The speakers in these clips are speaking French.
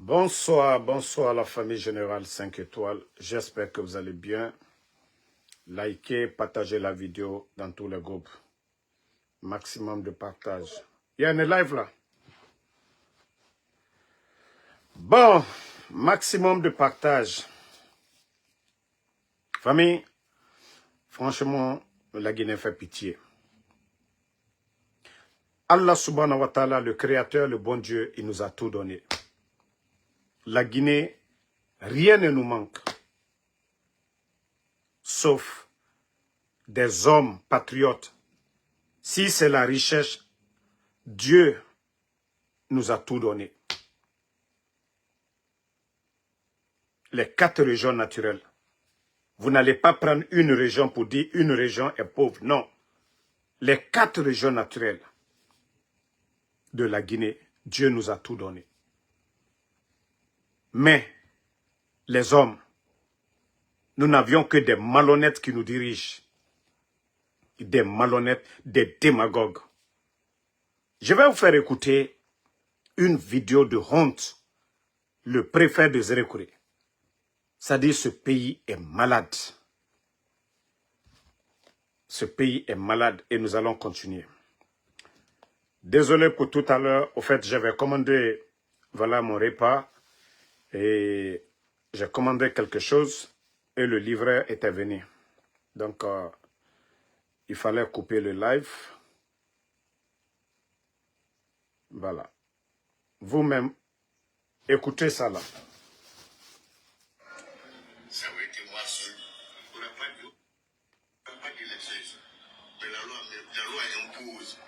Bonsoir, bonsoir la famille générale 5 étoiles. J'espère que vous allez bien. Likez, partagez la vidéo dans tous les groupes. Maximum de partage. Il y a un live là. Bon, maximum de partage. Famille, franchement, la Guinée fait pitié. Allah subhanahu wa ta'ala, le créateur, le bon Dieu, il nous a tout donné. La Guinée, rien ne nous manque. Sauf des hommes patriotes. Si c'est la richesse, Dieu nous a tout donné. Les 4 régions naturelles. Vous n'allez pas prendre une région pour dire une région est pauvre. Non. Les 4 régions naturelles de la Guinée, Dieu nous a tout donné. Mais les hommes, nous n'avions que des malhonnêtes qui nous dirigent. Des malhonnêtes, des démagogues. Je vais vous faire écouter une vidéo de honte. Le préfet de Zérékouré. C'est-à-dire ce pays est malade. Ce pays est malade et nous allons continuer. Désolé pour tout à l'heure. Au fait, j'avais commandé, voilà mon repas. Et j'ai commandé quelque chose et le livreur était venu. Donc, il fallait couper le live. Voilà. Vous-même, écoutez ça là. Ça aurait été moi seul. On n'a pas d'élection. Mais la loi impose.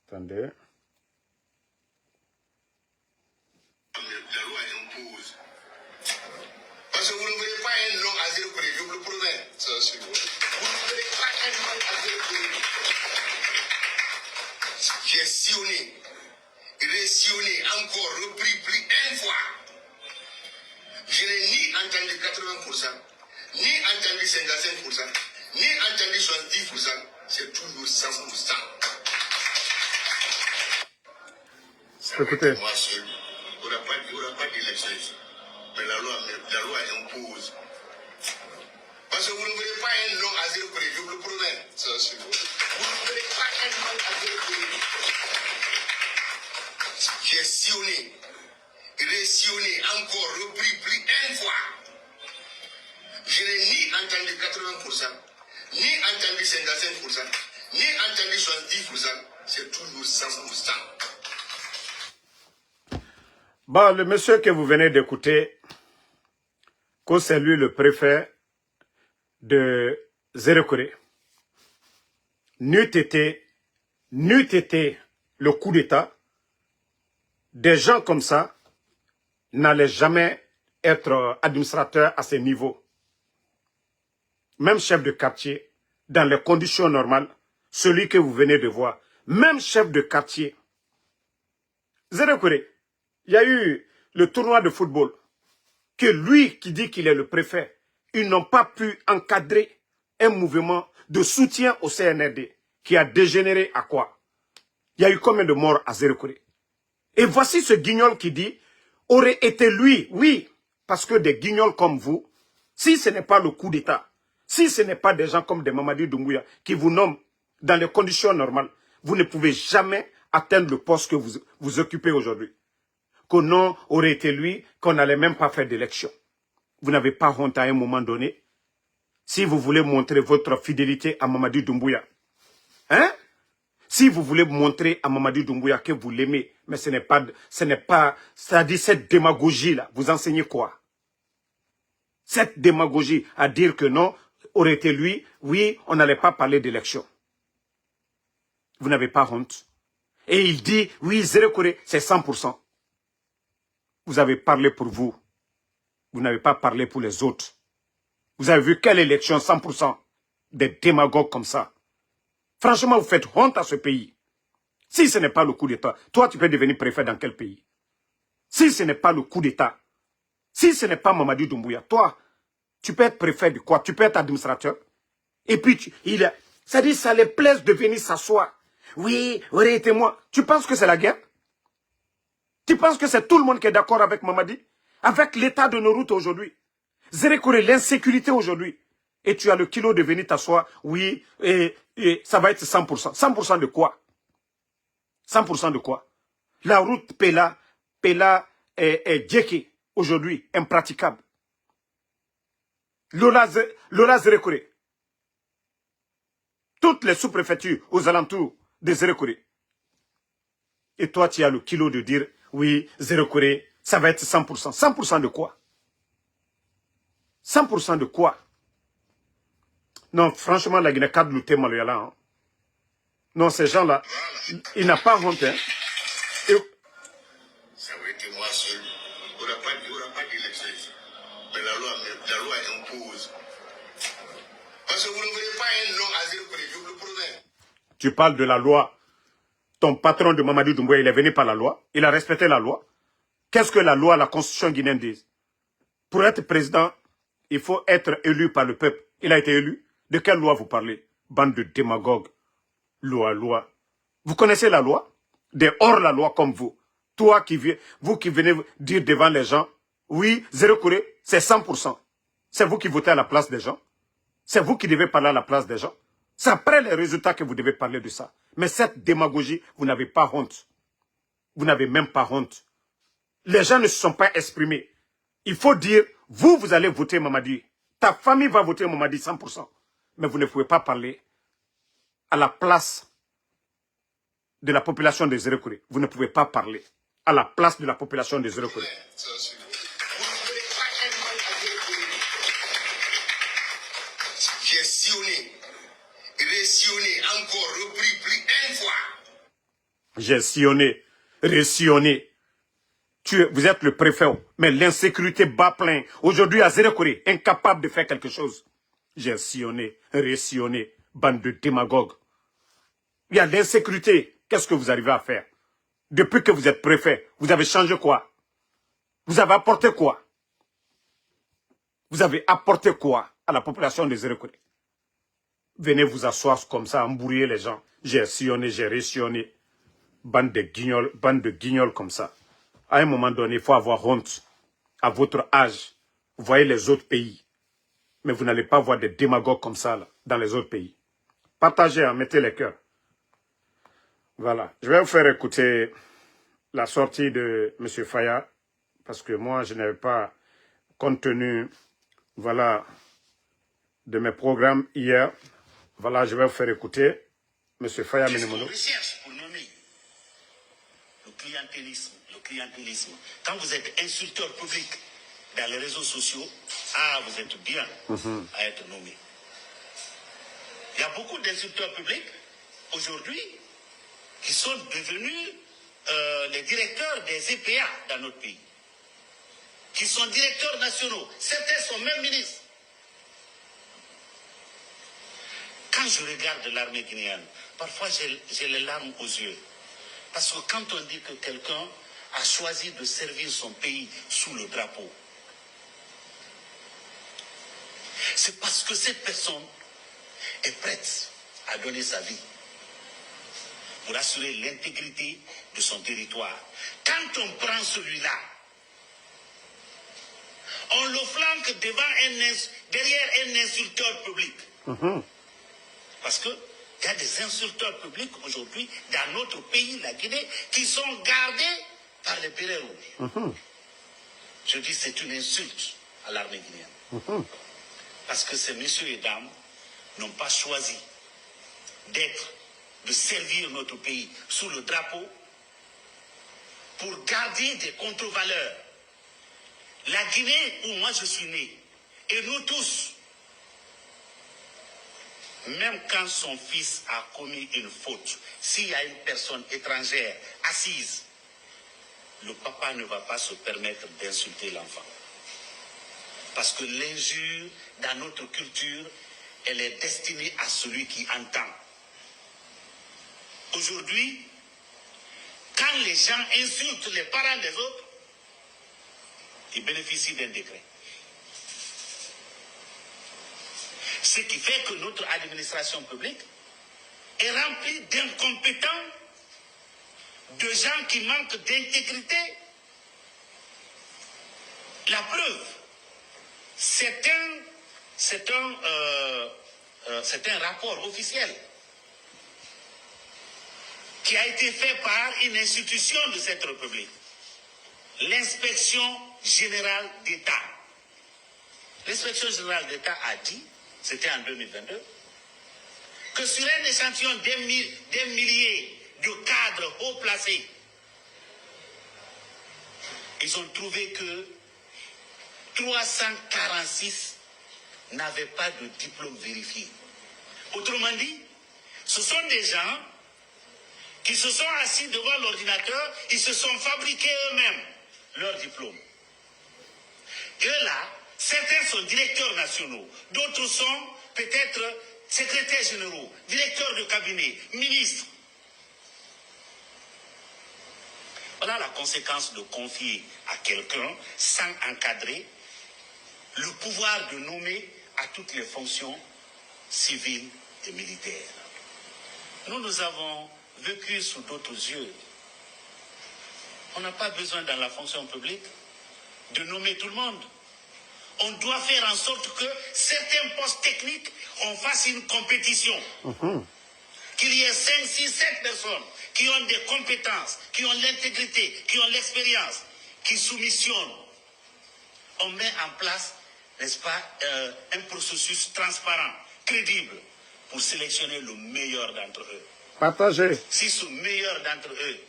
Attendez. La loi impose. Parce que vous ne voulez pas un nom à Zérékouré, je vous le promets. Ça, c'est bon. Vous ne voulez pas un nom à Zérékouré. J'ai sillonné, résillonné, encore repris plus une fois. Je n'ai ni entendu 80%, ni entendu 55%, ni entendu 70%. C'est toujours 100%. Écoutez. Moi seul, on n'a pas d'élection. Mais la loi impose. Parce que vous ne voulez pas un nom à Zérékouré, je vous le promets. Ça, c'est bon. Vous ne voulez pas un nom à Zérékouré. J'ai sillonné, résillonné, encore repris plus une fois. Je n'ai ni entendu 80%, ni entendu 55%, ni entendu 70%. C'est toujours 100%. Bon, le monsieur que vous venez d'écouter, c'est lui le préfet de Zérékouré. N'eût été le coup d'État, des gens comme ça n'allaient jamais être administrateurs à ce niveau. Même chef de quartier, dans les conditions normales, celui que vous venez de voir, même chef de quartier. Zérékouré, il y a eu le tournoi de football, que lui qui dit qu'il est le préfet, ils n'ont pas pu encadrer un mouvement de soutien au CNRD, qui a dégénéré à quoi? Il y a eu combien de morts à Zérékouré? Et voici ce guignol qui dit, aurait été lui, oui, parce que des guignols comme vous, si ce n'est pas le coup d'État, si ce n'est pas des gens comme des Mamadi Doumbouya qui vous nomment dans les conditions normales, vous ne pouvez jamais atteindre le poste que vous occupez aujourd'hui. Que non, aurait été lui, qu'on n'allait même pas faire d'élection. Vous n'avez pas honte à un moment donné, si vous voulez montrer votre fidélité à Mamadi Doumbouya. Hein? Si vous voulez montrer à Mamadi Doumbouya que vous l'aimez, mais ce n'est pas, ça dit cette démagogie-là, vous enseignez quoi? Cette démagogie à dire que non, aurait été lui, oui, on n'allait pas parler d'élection. Vous n'avez pas honte. Et il dit, oui, Zérékouré, c'est 100%. Vous avez parlé pour vous. Vous n'avez pas parlé pour les autres. Vous avez vu quelle élection 100%? Des démagogues comme ça. Franchement, vous faites honte à ce pays. Si ce n'est pas le coup d'État, toi, tu peux devenir préfet dans quel pays? Si ce n'est pas le coup d'État, si ce n'est pas Mamadi Doumbouya, toi, tu peux être préfet de quoi? Tu peux être administrateur. Et puis, ça dit, ça les plaise de venir s'asseoir. Oui, aurait été moi. Tu penses que c'est la guerre? Tu penses que c'est tout le monde qui est d'accord avec Mamadi? Avec l'état de nos routes aujourd'hui. Zérekoré, l'insécurité aujourd'hui. Et tu as le kilo de venir t'asseoir, oui, et ça va être 100%. 100% de quoi? 100% de quoi? La route Pela Djeke, aujourd'hui, impraticable. Lola Zérekoré. Toutes les sous-préfectures aux alentours de Zérekoré. Et toi, tu as le kilo de dire, oui, Zérekoré, ça va être 100%. 100% de quoi? 100% de quoi? Non, franchement, la Guinée cadre lutter Maloyala. Hein. Non, ces gens-là, ils n'ont pas honte. Hein. Et... Ça aurait été moi seul. Il n'y aura pas d'élection ici. Mais la loi impose. Parce que vous ne voulez pas un nom à Zérekoré, je vous le promets. Tu parles de la loi. Ton patron de Mamadou Doumbouya, il est venu par la loi. Il a respecté la loi. Qu'est-ce que la loi, la constitution guinéenne dit? Pour être président, il faut être élu par le peuple. Il a été élu. De quelle loi vous parlez? Bande de démagogues. Loi. Vous connaissez la loi? Des hors-la-loi comme vous. Toi vous qui venez dire devant les gens, oui, Zérekoré, c'est 100%. C'est vous qui votez à la place des gens. C'est vous qui devez parler à la place des gens. C'est après les résultats que vous devez parler de ça. Mais cette démagogie, vous n'avez pas honte. Vous n'avez même pas honte. Les gens ne se sont pas exprimés. Il faut dire, vous allez voter Mamadi. Ta famille va voter Mamadi 100%. Mais vous ne pouvez pas parler à la place de la population de Zérekoré. Vous ne pouvez pas parler à la place de la population de Zérekoré. J'ai sillonné, résillonné, encore repris plus une fois. J'ai sillonné, résillonné. Vous êtes le préfet, mais l'insécurité bat plein. Aujourd'hui, à Zérekoré, incapable de faire quelque chose. J'ai sillonné, résillonné, bande de démagogues. Il y a l'insécurité. Qu'est-ce que vous arrivez à faire? Depuis que vous êtes préfet, vous avez changé quoi? Vous avez apporté quoi? Vous avez apporté quoi à la population de Zérekoré? Venez vous asseoir comme ça, embrouiller les gens. J'ai sillonné, j'ai résillonné. Bande de guignols comme ça. À un moment donné, il faut avoir honte. À votre âge, vous voyez les autres pays. Mais vous n'allez pas voir des démagogues comme ça là, dans les autres pays. Partagez, hein, mettez les cœurs. Voilà. Je vais vous faire écouter la sortie de M. Faya. Parce que moi, je n'avais pas, compte tenu, voilà, de mes programmes hier. Voilà, je vais vous faire écouter M. Faya Menemono. Recherche pour nommer le clientélisme. Quand vous êtes insulteur public dans les réseaux sociaux, vous êtes bien à être nommé. Il y a beaucoup d'insulteurs publics aujourd'hui qui sont devenus les directeurs des EPA dans notre pays, qui sont directeurs nationaux. Certains sont même ministres. Quand je regarde l'armée guinéenne, parfois j'ai les larmes aux yeux. Parce que quand on dit que quelqu'un a choisi de servir son pays sous le drapeau, c'est parce que cette personne est prête à donner sa vie pour assurer l'intégrité de son territoire. Quand on prend celui-là, on le flanque derrière un insulteur public. Parce qu'il y a des insulteurs publics aujourd'hui dans notre pays, la Guinée, qui sont gardés par les bérets rouges. Je dis c'est une insulte à l'armée guinéenne. Parce que ces messieurs et dames n'ont pas choisi de servir notre pays sous le drapeau pour garder des contre-valeurs. La Guinée où moi je suis né, et nous tous, même quand son fils a commis une faute, s'il y a une personne étrangère assise, le papa ne va pas se permettre d'insulter l'enfant. Parce que l'injure, dans notre culture, elle est destinée à celui qui entend. Aujourd'hui, quand les gens insultent les parents des autres, ils bénéficient d'un décret. Ce qui fait que notre administration publique est remplie d'incompétents, de gens qui manquent d'intégrité. La preuve, c'est un rapport officiel qui a été fait par une institution de cette République, l'inspection générale d'État. L'inspection générale d'État a dit, c'était en 2022, que sur un échantillon des milliers de cadres haut placés, ils ont trouvé que 346 n'avaient pas de diplôme vérifié. Autrement dit, ce sont des gens qui se sont assis devant l'ordinateur, ils se sont fabriqués eux-mêmes leur diplôme. Et là, certains sont directeurs nationaux, d'autres sont peut-être secrétaires généraux, directeurs de cabinet, ministres. Voilà la conséquence de confier à quelqu'un, sans encadrer, le pouvoir de nommer à toutes les fonctions civiles et militaires. Nous avons vécu sous d'autres yeux. On n'a pas besoin dans la fonction publique de nommer tout le monde. On doit faire en sorte que certains postes techniques, on fasse une compétition. Qu'il y ait 5, 6, 7 personnes qui ont des compétences, qui ont l'intégrité, qui ont l'expérience, qui soumissionnent. On met en place, n'est-ce pas, un processus transparent, crédible, pour sélectionner le meilleur d'entre eux. Partagez. Si ce meilleur d'entre eux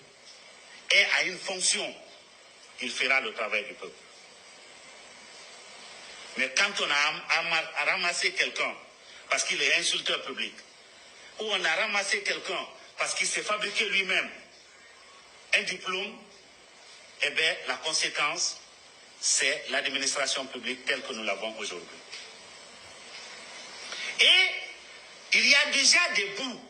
est à une fonction, il fera le travail du peuple. Mais quand on a ramassé quelqu'un parce qu'il est insulteur public, ou on a ramassé quelqu'un parce qu'il s'est fabriqué lui-même un diplôme, eh bien, la conséquence, c'est l'administration publique telle que nous l'avons aujourd'hui. Et il y a déjà des bouts,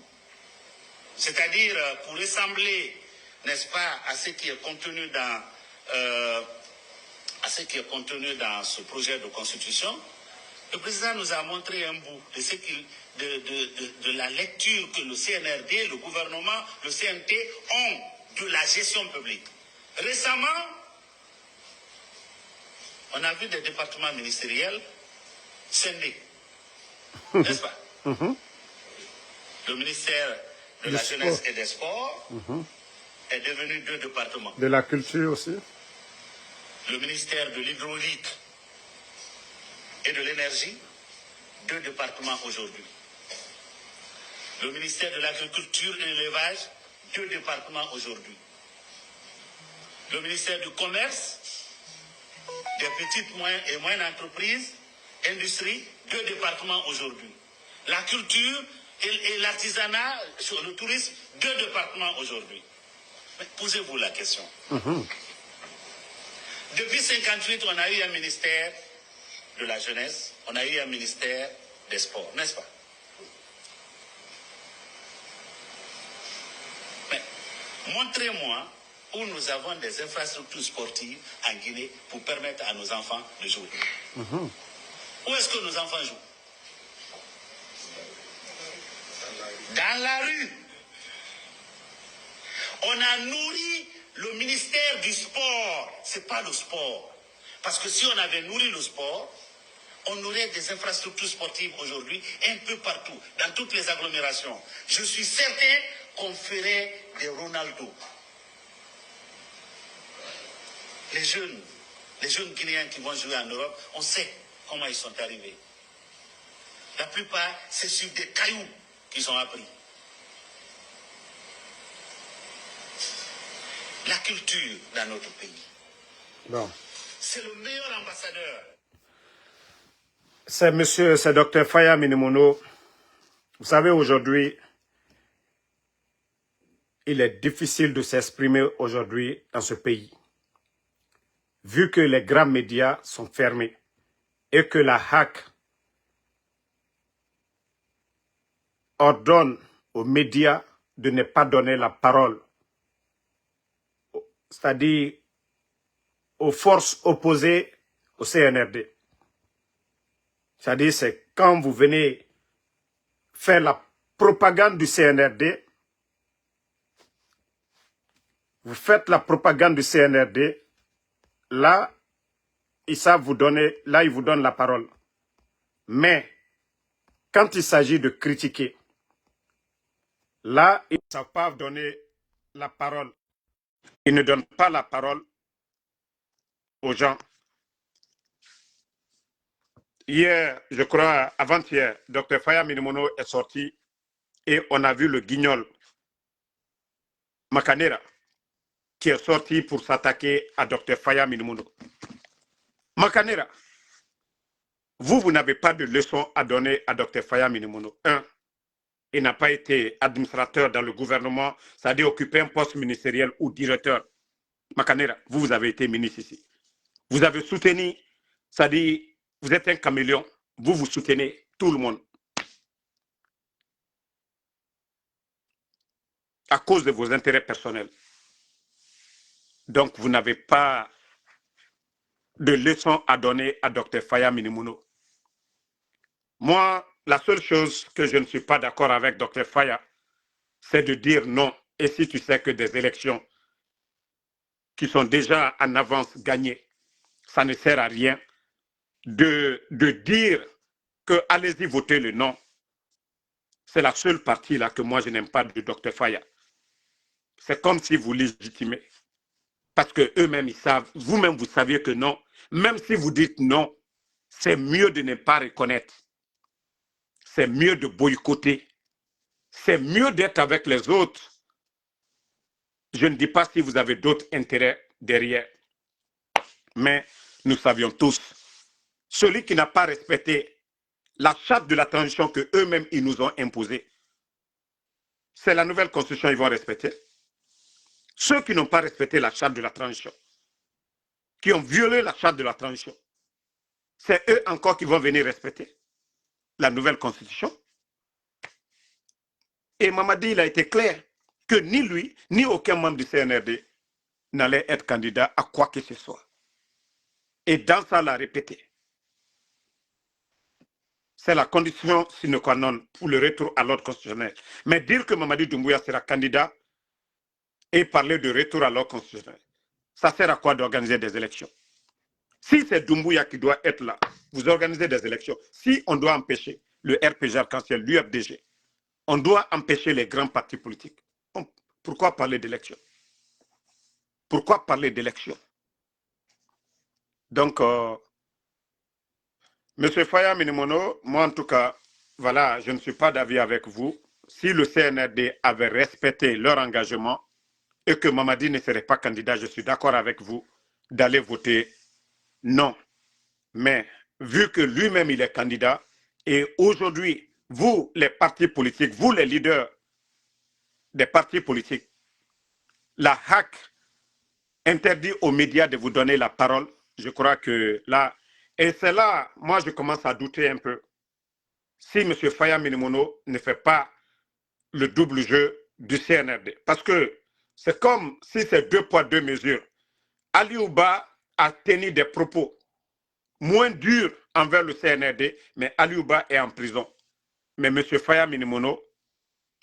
c'est-à-dire pour ressembler, n'est-ce pas, à ce qui est contenu dans ce projet de constitution. Le président nous a montré un bout de la lecture que le CNRD, le gouvernement, le CNT ont de la gestion publique. Récemment, on a vu des départements ministériels scindés, n'est-ce pas? Le ministère de la Jeunesse et des Sports est devenu 2 départements. De la culture aussi. Le ministère de l'Hydraulique et de l'Énergie, 2 départements aujourd'hui. Le ministère de l'Agriculture et de l'Élevage, 2 départements aujourd'hui. Le ministère du Commerce, des petites et moyennes entreprises, industrie, 2 départements aujourd'hui. La culture et l'artisanat, le tourisme, 2 départements aujourd'hui. Mais posez-vous la question. Depuis 1958, on a eu un ministère de la jeunesse, on a eu un ministère des sports, n'est-ce pas? Mais montrez-moi où nous avons des infrastructures sportives en Guinée pour permettre à nos enfants de jouer. Où est-ce que nos enfants jouent? Dans la rue. On a nourri le ministère du sport. Ce n'est pas le sport. Parce que si on avait nourri le sport, on aurait des infrastructures sportives aujourd'hui un peu partout, dans toutes les agglomérations. Je suis certain qu'on ferait des Ronaldo. Les jeunes Guinéens qui vont jouer en Europe, on sait comment ils sont arrivés. La plupart, c'est sur des cailloux qu'ils ont appris. La culture dans notre pays. Bon. C'est le meilleur ambassadeur. C'est Dr Faya Minimono. Vous savez, aujourd'hui, il est difficile de s'exprimer aujourd'hui dans ce pays, vu que les grands médias sont fermés et que la HAC ordonne aux médias de ne pas donner la parole, c'est-à-dire aux forces opposées au CNRD. C'est-à-dire, c'est quand vous venez faire la propagande du CNRD, vous faites la propagande du CNRD, là, ils savent vous donner, là, ils vous donnent la parole. Mais, quand il s'agit de critiquer, là, ils ne savent pas donner la parole. Ils ne donnent pas la parole aux gens. Hier, je crois, avant-hier, Dr Faya Minimono est sorti et on a vu le guignol Makanera qui est sorti pour s'attaquer à Dr Faya Minimono. Makanera, vous n'avez pas de leçon à donner à Dr Faya Minimono. Un, il n'a pas été administrateur dans le gouvernement, c'est-à-dire occuper un poste ministériel ou directeur. Makanera, vous avez été ministre ici. Vous avez soutenu, c'est-à-dire, vous êtes un caméléon, vous soutenez tout le monde. À cause de vos intérêts personnels. Donc, vous n'avez pas de leçon à donner à Dr Faya Minimono. Moi, la seule chose que je ne suis pas d'accord avec Dr Faya, c'est de dire non. Et si tu sais que des élections qui sont déjà en avance gagnées, ça ne sert à rien de dire que allez-y voter le non. C'est la seule partie là que moi je n'aime pas de Dr Faya. C'est comme si vous légitimez. Parce que eux-mêmes ils savent, vous-même vous saviez que non. Même si vous dites non, c'est mieux de ne pas reconnaître. C'est mieux de boycotter. C'est mieux d'être avec les autres. Je ne dis pas si vous avez d'autres intérêts derrière. Mais nous savions tous, celui qui n'a pas respecté la charte de la transition que eux-mêmes ils nous ont imposée, c'est la nouvelle constitution qu'ils vont respecter. Ceux qui n'ont pas respecté la charte de la transition, qui ont violé la charte de la transition, c'est eux encore qui vont venir respecter la nouvelle constitution. Et Mamadi, il a été clair que ni lui, ni aucun membre du CNRD n'allait être candidat à quoi que ce soit. Et dans ça, l'a répété. C'est la condition sine qua non pour le retour à l'ordre constitutionnel. Mais dire que Mamadi Doumbouya sera candidat et parler de retour à l'ordre constitutionnel, ça sert à quoi d'organiser des élections? Si c'est Doumbouya qui doit être là, vous organisez des élections. Si on doit empêcher le RPG arc-en-ciel, l'UFDG, on doit empêcher les grands partis politiques. Pourquoi parler d'élections? Pourquoi parler d'élections? Donc, M. Faya Minimono, moi en tout cas, voilà, je ne suis pas d'avis avec vous. Si le CNRD avait respecté leur engagement et que Mamadi ne serait pas candidat, je suis d'accord avec vous d'aller voter non. Mais vu que lui-même il est candidat, et aujourd'hui, vous les partis politiques, vous les leaders des partis politiques, la hack interdit aux médias de vous donner la parole. Je crois que là, et c'est là, moi je commence à douter un peu. Si M. Faya Minimono ne fait pas le double jeu du CNRD. Parce que c'est comme si c'est deux poids, deux mesures. Ali Ouba a tenu des propos moins durs envers le CNRD, mais Ali Ouba est en prison. Mais M. Faya Minimono,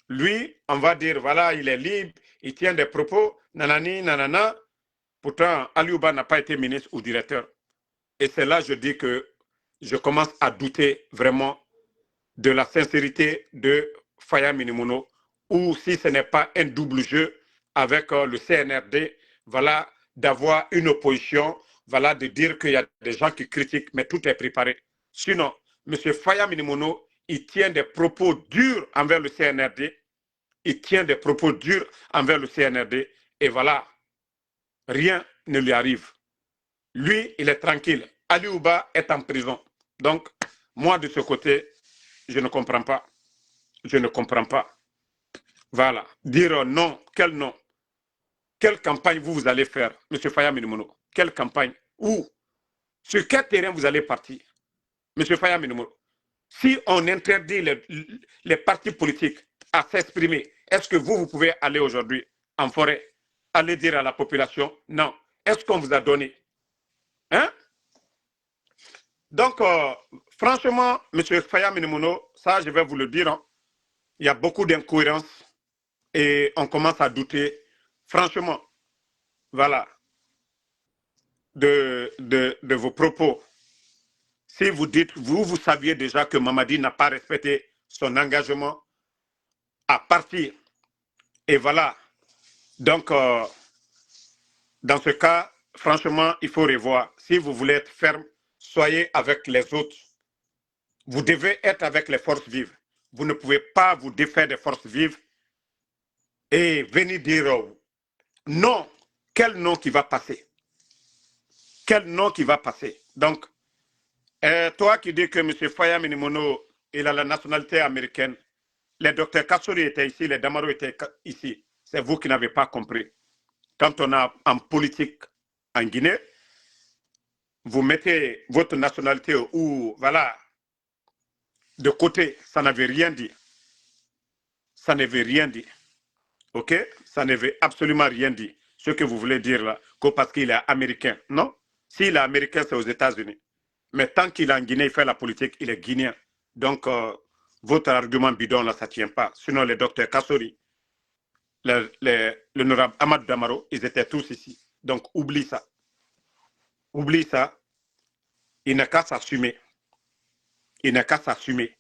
lui, on va dire, voilà, il est libre, il tient des propos, nanani, nanana. Pourtant, Ali Ouba n'a pas été ministre ou directeur. Et c'est là que je dis que je commence à douter vraiment de la sincérité de Faya Minimono, ou si ce n'est pas un double jeu avec le CNRD, voilà, d'avoir une opposition, voilà, de dire qu'il y a des gens qui critiquent, mais tout est préparé. Sinon, M. Faya Minimono, il tient des propos durs envers le CNRD, il tient des propos durs envers le CNRD, et voilà, rien ne lui arrive. Lui, il est tranquille. Ali Ouba est en prison. Donc, moi, de ce côté, je ne comprends pas. Je ne comprends pas. Voilà. Dire non, quel non? Quelle campagne vous allez faire, M. Faya Minimono? Quelle campagne? Où? Sur quel terrain vous allez partir, M. Faya Minimono? Si on interdit les partis politiques à s'exprimer, est-ce que vous pouvez aller aujourd'hui en forêt, aller dire à la population, non? Est-ce qu'on vous a donné? Hein? Donc, franchement, M. Faya Minimono, ça, je vais vous le dire, hein, il y a beaucoup d'incohérences et on commence à douter. Franchement, voilà. de vos propos. Si vous dites, vous saviez déjà que Mamadi n'a pas respecté son engagement à partir. Et voilà. Donc, dans ce cas, franchement, il faut revoir. Si vous voulez être ferme, soyez avec les autres. Vous devez être avec les forces vives. Vous ne pouvez pas vous défaire des forces vives et venir dire non. Quel nom qui va passer? Quel nom qui va passer? Donc, toi qui dis que M. Faya Minimono, il a la nationalité américaine, les docteurs Kassori étaient ici, les Damaro étaient ici. C'est vous qui n'avez pas compris. Quand on a en politique en Guinée, vous mettez votre nationalité ou voilà de côté, ça n'avait rien dit. Ça ne veut rien dire. Ok? Ça ne veut absolument rien dire. Ce que vous voulez dire là, que parce qu'il est américain. Non? S'il est américain, c'est aux États-Unis. Mais tant qu'il est en Guinée, il fait la politique, il est guinéen. Donc, votre argument bidon là, ça ne tient pas. Sinon, les docteurs Kassori, l'honorable Ahmad Damaro, ils étaient tous ici. Donc, oublie ça. Oublie ça. Il n'a qu'à s'assumer. Il n'a qu'à s'assumer.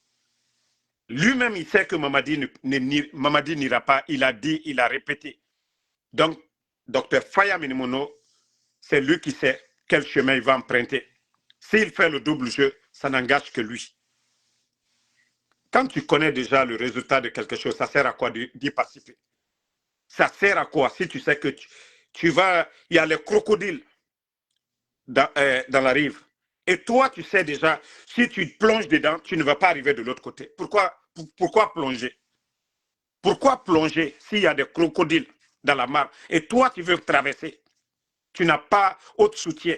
Lui-même, il sait que Mamadi n'ira pas. Il a dit, il a répété. Donc, docteur Faya Minimono, c'est lui qui sait quel chemin il va emprunter. S'il fait le double jeu, ça n'engage que lui. Quand tu connais déjà le résultat de quelque chose, ça sert à quoi d'y participer? Ça sert à quoi si tu sais que tu vas... Il y a les crocodiles dans la rive. Et toi, tu sais déjà, si tu plonges dedans, tu ne vas pas arriver de l'autre côté. Pourquoi plonger? Pourquoi plonger s'il y a des crocodiles dans la mare et toi, tu veux traverser? Tu n'as pas autre soutien.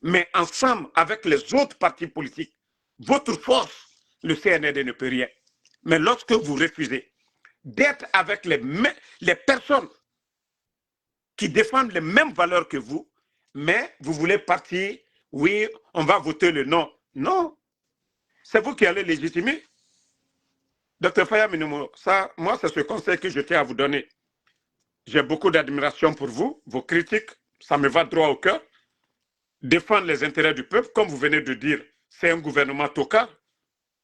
Mais ensemble, avec les autres partis politiques, votre force, le CNRD ne peut rien. Mais lorsque vous refusez d'être avec les personnes qui défendent les mêmes valeurs que vous, mais vous voulez partir, oui, on va voter le non. Non, c'est vous qui allez légitimer. Dr Faya Minimono, ça, moi, c'est ce conseil que je tiens à vous donner. J'ai beaucoup d'admiration pour vous, vos critiques, ça me va droit au cœur. Défendre les intérêts du peuple, comme vous venez de dire, c'est un gouvernement tocard.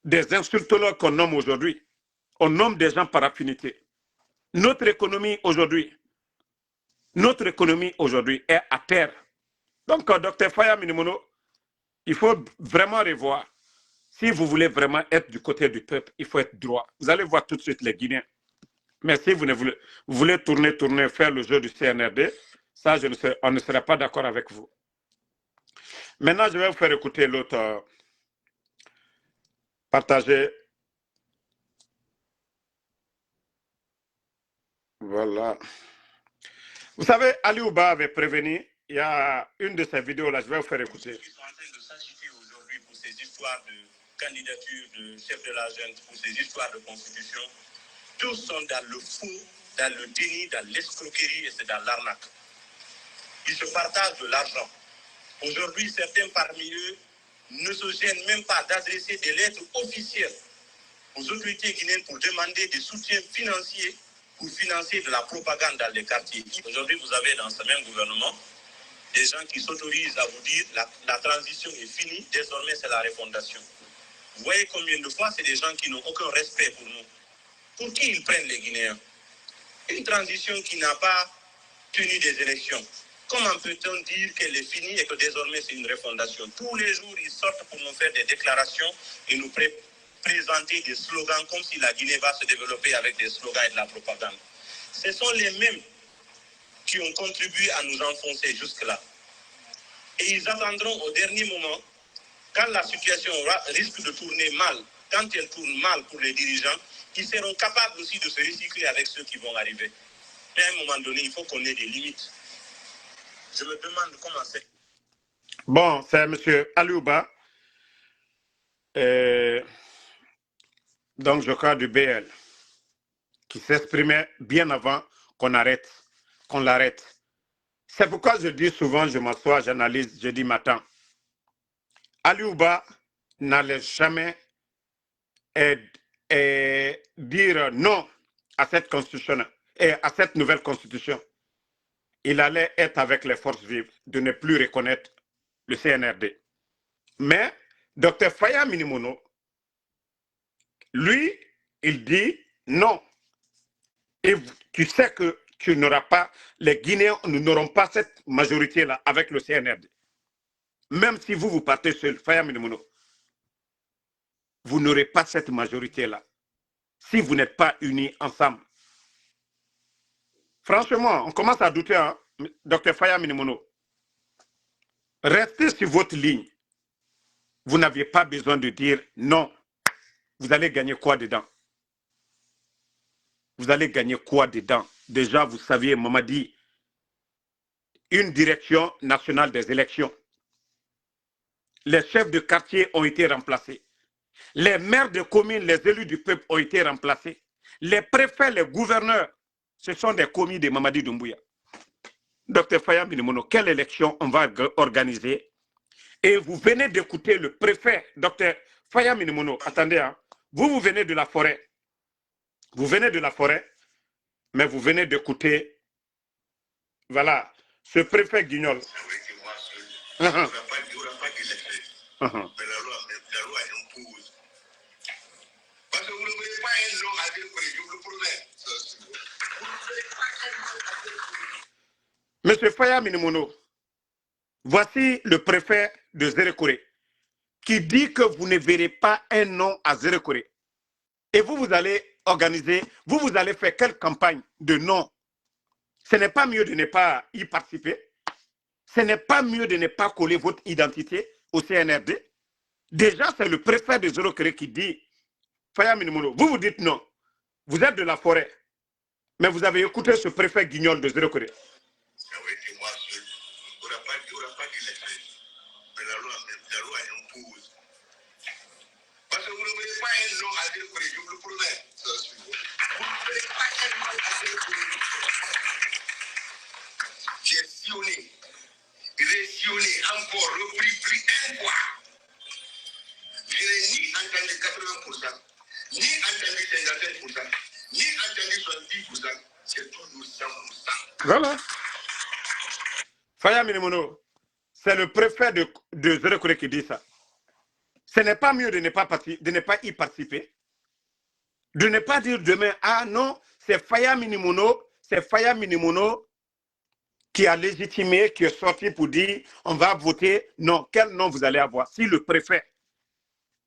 Des insultologues qu'on nomme aujourd'hui, on nomme des gens par affinité. Notre économie aujourd'hui est à terre. Donc, Dr Faya Minimono, il faut vraiment revoir. Si vous voulez vraiment être du côté du peuple, il faut être droit. Vous allez voir tout de suite les Guinéens. Mais si vous voulez tourner, faire le jeu du CNRD, ça, on ne sera pas d'accord avec vous. Maintenant, je vais vous faire écouter l'autre. Partager. Voilà. Vous savez, Ali Ouba avait prévenu, il y a une de ces vidéos là, je vais vous faire écouter. Ils sont en train de s'agiter aujourd'hui pour ces histoires de candidature de chef de la junte, pour ces histoires de constitution. Tous sont dans le faux, dans le déni, dans l'escroquerie et c'est dans l'arnaque. Ils se partagent de l'argent. Aujourd'hui, certains parmi eux ne se gênent même pas d'adresser des lettres officielles aux autorités guinéennes pour demander des soutiens financiers pour financer de la propagande dans les quartiers. Aujourd'hui, vous avez dans ce même gouvernement des gens qui s'autorisent à vous dire la transition est finie, désormais c'est la refondation. Vous voyez combien de fois c'est des gens qui n'ont aucun respect pour nous. Pour qui ils prennent les Guinéens? Une transition qui n'a pas tenu des élections. Comment peut-on dire qu'elle est finie et que désormais c'est une refondation? Tous les jours, ils sortent pour nous faire des déclarations et nous présenter des slogans comme si la Guinée va se développer avec des slogans et de la propagande. Ce sont les mêmes qui ont contribué à nous enfoncer jusque-là. Et ils attendront au dernier moment, quand la situation risque de tourner mal, quand elle tourne mal pour les dirigeants, qu'ils seront capables aussi de se recycler avec ceux qui vont arriver. Mais à un moment donné, il faut qu'on ait des limites. Je me demande comment c'est. Bon, c'est M. Aliouba, donc je crois du BL, qui s'exprimait bien avant qu'on l'arrête. C'est pourquoi je dis souvent, je m'assois, j'analyse, je dis matin. Aliouba n'allait jamais dire non à cette constitution et à cette nouvelle constitution. Il allait être avec les forces vives, de ne plus reconnaître le CNRD. Mais Dr Faya Minimono, lui, il dit non. Et tu sais que tu n'auras pas, les Guinéens, nous n'aurons pas cette majorité-là avec le CNRD. Même si vous partez seul, Faya Minimono, vous n'aurez pas cette majorité-là. Si vous n'êtes pas unis ensemble. Franchement, on commence à douter, hein, Dr Faya Minimono. Restez sur votre ligne. Vous n'aviez pas besoin de dire non. Vous allez gagner quoi dedans? Vous allez gagner quoi dedans? Déjà, vous saviez, Mamadi, une direction nationale des élections. Les chefs de quartier ont été remplacés. Les maires de communes, les élus du peuple ont été remplacés. Les préfets, les gouverneurs, ce sont des commis de Mamadi Doumbouya. Dr Faya Minimono, quelle élection on va organiser? Et vous venez d'écouter le préfet, Dr Faya Minimono. Attendez, hein. Vous venez de la forêt. Vous venez de la forêt, mais vous venez d'écouter, voilà, ce préfet Guignol. Il n'y aura pas d'élection. Mais la loi impose. Parce que vous ne voulez pas un nom à dire que je vous le promets. Monsieur Faya Minimono, voici le préfet de Zérekoré qui dit que vous ne verrez pas un nom à Zérekoré. Et vous allez organiser, vous allez faire quelle campagne de non? Ce n'est pas mieux de ne pas y participer. Ce n'est pas mieux de ne pas coller votre identité au CNRD. Déjà, c'est le préfet de Zérekoré qui dit, Faya Minimono, vous dites non. Vous êtes de la forêt. Mais vous avez écouté ce préfet Guignol de Zérekoré. Avec moi seul, il n'y aura pas d'élection. Mais la loi impose. Parce que vous ne voulez pas un nom à dire que je vous le promets. Vous ne voulez pas un nom à dire que j'ai sillonné, résillonné, encore repris plus une fois. Je n'ai ni entendu 80%, ni entendu 57%, ni entendu 70%, c'est toujours 100%. Voilà. Faya Minimono, c'est le préfet de Zérekoré qui dit ça. Ce n'est pas mieux de ne pas y participer. De ne pas dire demain, ah non, c'est Faya Minimono qui a légitimé, qui est sorti pour dire on va voter. Non, quel nom vous allez avoir? Si le préfet,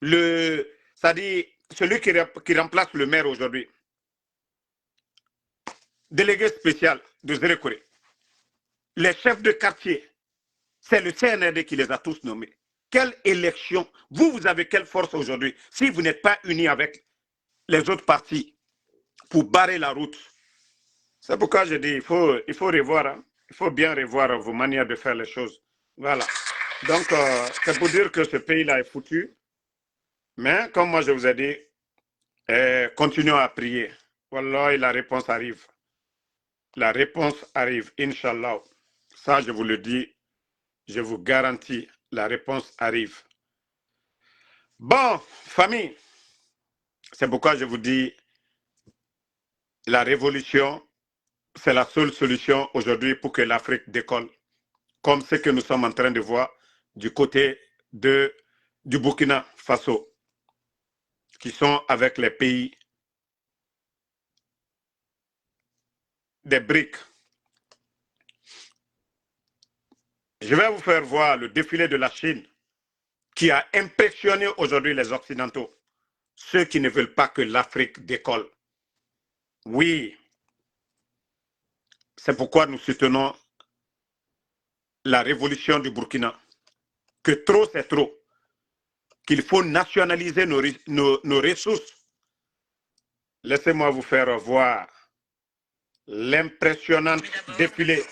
c'est-à-dire celui qui remplace le maire aujourd'hui, délégué spécial de Zérekoré, les chefs de quartier, c'est le CNRD qui les a tous nommés. Quelle élection? Vous avez quelle force aujourd'hui si vous n'êtes pas unis avec les autres partis pour barrer la route? C'est pourquoi je dis, il faut revoir, hein. Il faut bien revoir vos manières de faire les choses. Voilà. Donc, c'est pour dire que ce pays-là est foutu. Mais, comme moi je vous ai dit, continuons à prier. Wallah, la réponse arrive. La réponse arrive, Inch'Allah. Ça, je vous le dis, je vous garantis, la réponse arrive. Bon, famille, c'est pourquoi je vous dis, la révolution, c'est la seule solution aujourd'hui pour que l'Afrique décolle, comme ce que nous sommes en train de voir du côté du Burkina Faso, qui sont avec les pays des BRICS. Je vais vous faire voir le défilé de la Chine qui a impressionné aujourd'hui les Occidentaux, ceux qui ne veulent pas que l'Afrique décolle. Oui, c'est pourquoi nous soutenons la révolution du Burkina, que trop c'est trop, qu'il faut nationaliser nos ressources. Laissez-moi vous faire voir l'impressionnant défilé.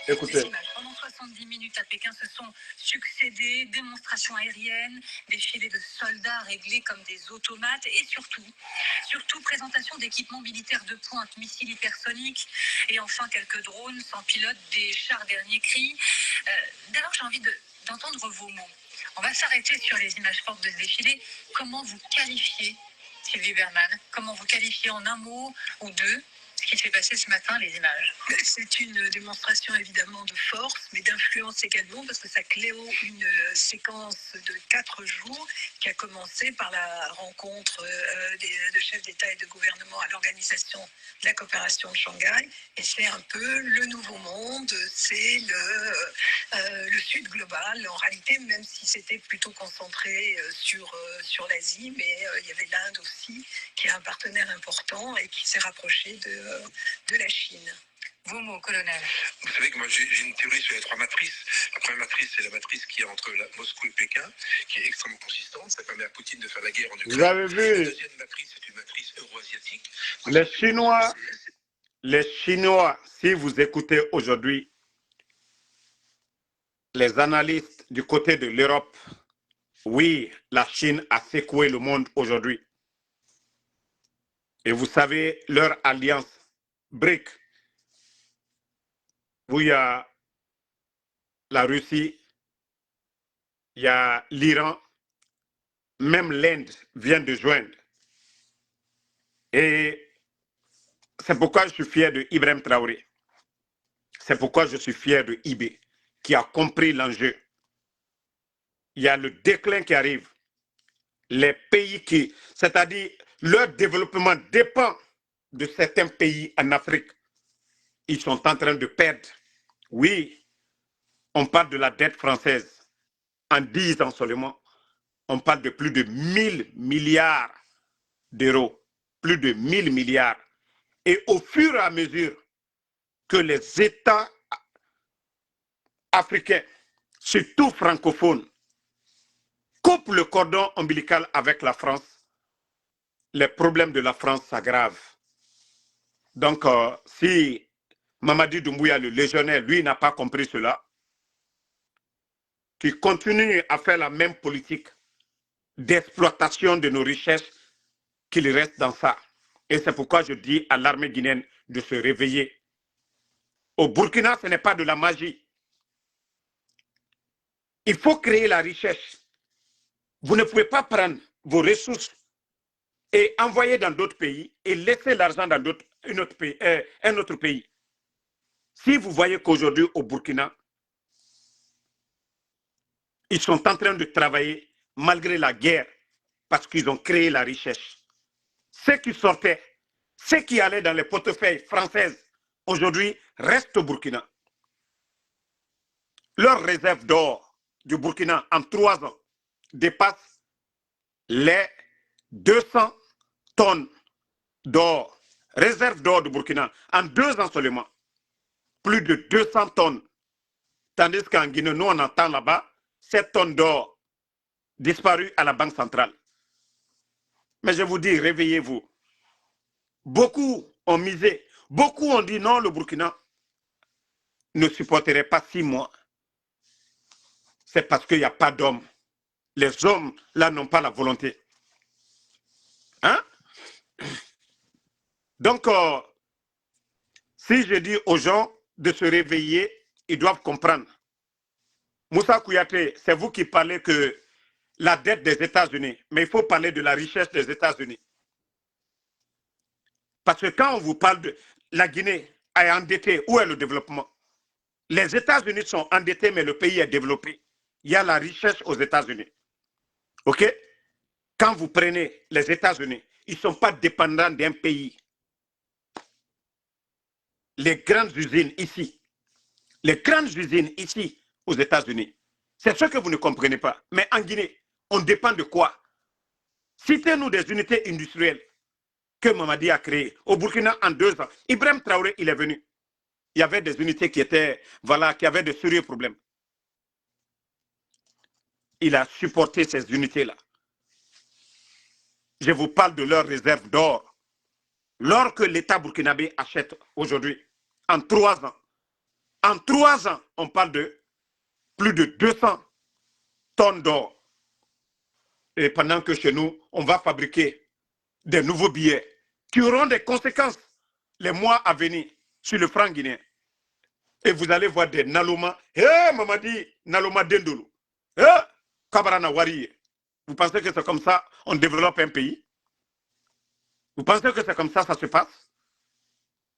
Écoutez. Pendant 70 minutes à Pékin se sont succédé démonstrations aériennes, défilés de soldats réglés comme des automates et surtout présentation d'équipements militaires de pointe, missiles hypersoniques et enfin quelques drones sans pilote, des chars dernier cri. D'abord, j'ai envie d'entendre vos mots. On va s'arrêter sur les images fortes de ce défilé. Comment vous qualifiez, Sylvie Berman, comment vous qualifiez en un mot ou deux ce qui s'est passé ce matin, les images. C'est une démonstration évidemment de force, mais d'influence également, parce que ça clôt une séquence de 4 jours qui a commencé par la rencontre de chefs d'État et de gouvernement à l'Organisation de la coopération de Shanghai. Et c'est un peu le nouveau monde, c'est le Sud global, en réalité, même si c'était plutôt concentré sur l'Asie, mais il y avait l'Inde aussi, qui est un partenaire important et qui s'est rapproché de la Chine. Vos mots, colonel. Vous savez que moi j'ai une théorie sur les 3 matrices. La première matrice, c'est la matrice qui est entre Moscou et Pékin, qui est extrêmement consistante. Ça permet à Poutine de faire la guerre en Ukraine. Vous avez La vu deuxième matrice, c'est une matrice euro-asiatique. les Chinois, si vous écoutez aujourd'hui les analystes du côté de l'Europe, oui, la Chine a secoué le monde aujourd'hui. Et vous savez, leur alliance BRIC, où il y a la Russie, il y a l'Iran, même l'Inde vient de joindre. Et c'est pourquoi je suis fier de Ibrahim Traoré. C'est pourquoi je suis fier de IB, qui a compris l'enjeu. Il y a le déclin qui arrive. Les pays qui, c'est-à-dire leur développement dépend de certains pays en Afrique. Ils sont en train de perdre. Oui, on parle de la dette française. En 10 ans seulement, on parle de plus de 1000 milliards d'euros. Plus de 1000 milliards. Et au fur et à mesure que les États africains, surtout francophones, coupent le cordon ombilical avec la France, les problèmes de la France s'aggravent. Donc, si Mamadi Doumbouya, le légionnaire, lui, n'a pas compris cela, qui continue à faire la même politique d'exploitation de nos richesses, qu'il reste dans ça. Et c'est pourquoi je dis à l'armée guinéenne de se réveiller. Au Burkina, ce n'est pas de la magie. Il faut créer la richesse. Vous ne pouvez pas prendre vos ressources et envoyer dans d'autres pays et laisser l'argent dans un autre pays. Si vous voyez qu'aujourd'hui au Burkina, ils sont en train de travailler malgré la guerre parce qu'ils ont créé la richesse. Ceux qui sortaient, ceux qui allaient dans les portefeuilles françaises, aujourd'hui restent au Burkina. Leur réserve d'or du Burkina en 3 ans dépasse les 200 tonnes d'or. Réserve d'or du Burkina en 2 ans seulement. Plus de 200 tonnes. Tandis qu'en Guinée, nous on entend là-bas 7 tonnes d'or disparues à la Banque centrale. Mais je vous dis, réveillez-vous. Beaucoup ont misé. Beaucoup ont dit non, le Burkina ne supporterait pas 6 mois. C'est parce qu'il n'y a pas d'hommes. Les hommes, là, n'ont pas la volonté. Hein? Donc, si je dis aux gens de se réveiller, ils doivent comprendre. Moussa Kouyaté, c'est vous qui parlez que la dette des États-Unis, mais il faut parler de la richesse des États-Unis. Parce que quand on vous parle de la Guinée est endettée, où est le développement? Les États-Unis sont endettés, mais le pays est développé. Il y a la richesse aux États-Unis. OK? Quand vous prenez les États-Unis, ils ne sont pas dépendants d'un pays. Les grandes usines ici, aux États-Unis, c'est ce que vous ne comprenez pas. Mais en Guinée, on dépend de quoi? Citez-nous des unités industrielles que Mamadi a créées. Au Burkina, en 2 ans, Ibrahim Traoré, il est venu. Il y avait des unités qui étaient, voilà, qui avaient de sérieux problèmes. Il a supporté ces unités-là. Je vous parle de leurs réserves d'or. L'or que l'État burkinabé achète aujourd'hui, en 3 ans. En 3 ans, on parle de plus de 200 tonnes d'or. Et pendant que chez nous, on va fabriquer des nouveaux billets qui auront des conséquences les mois à venir sur le franc guinéen. Et vous allez voir des Naloma. Mamadi, Naloma Dendolo. Kabarana Wari. Vous pensez que c'est comme ça on développe un pays? Vous pensez que c'est comme ça se passe?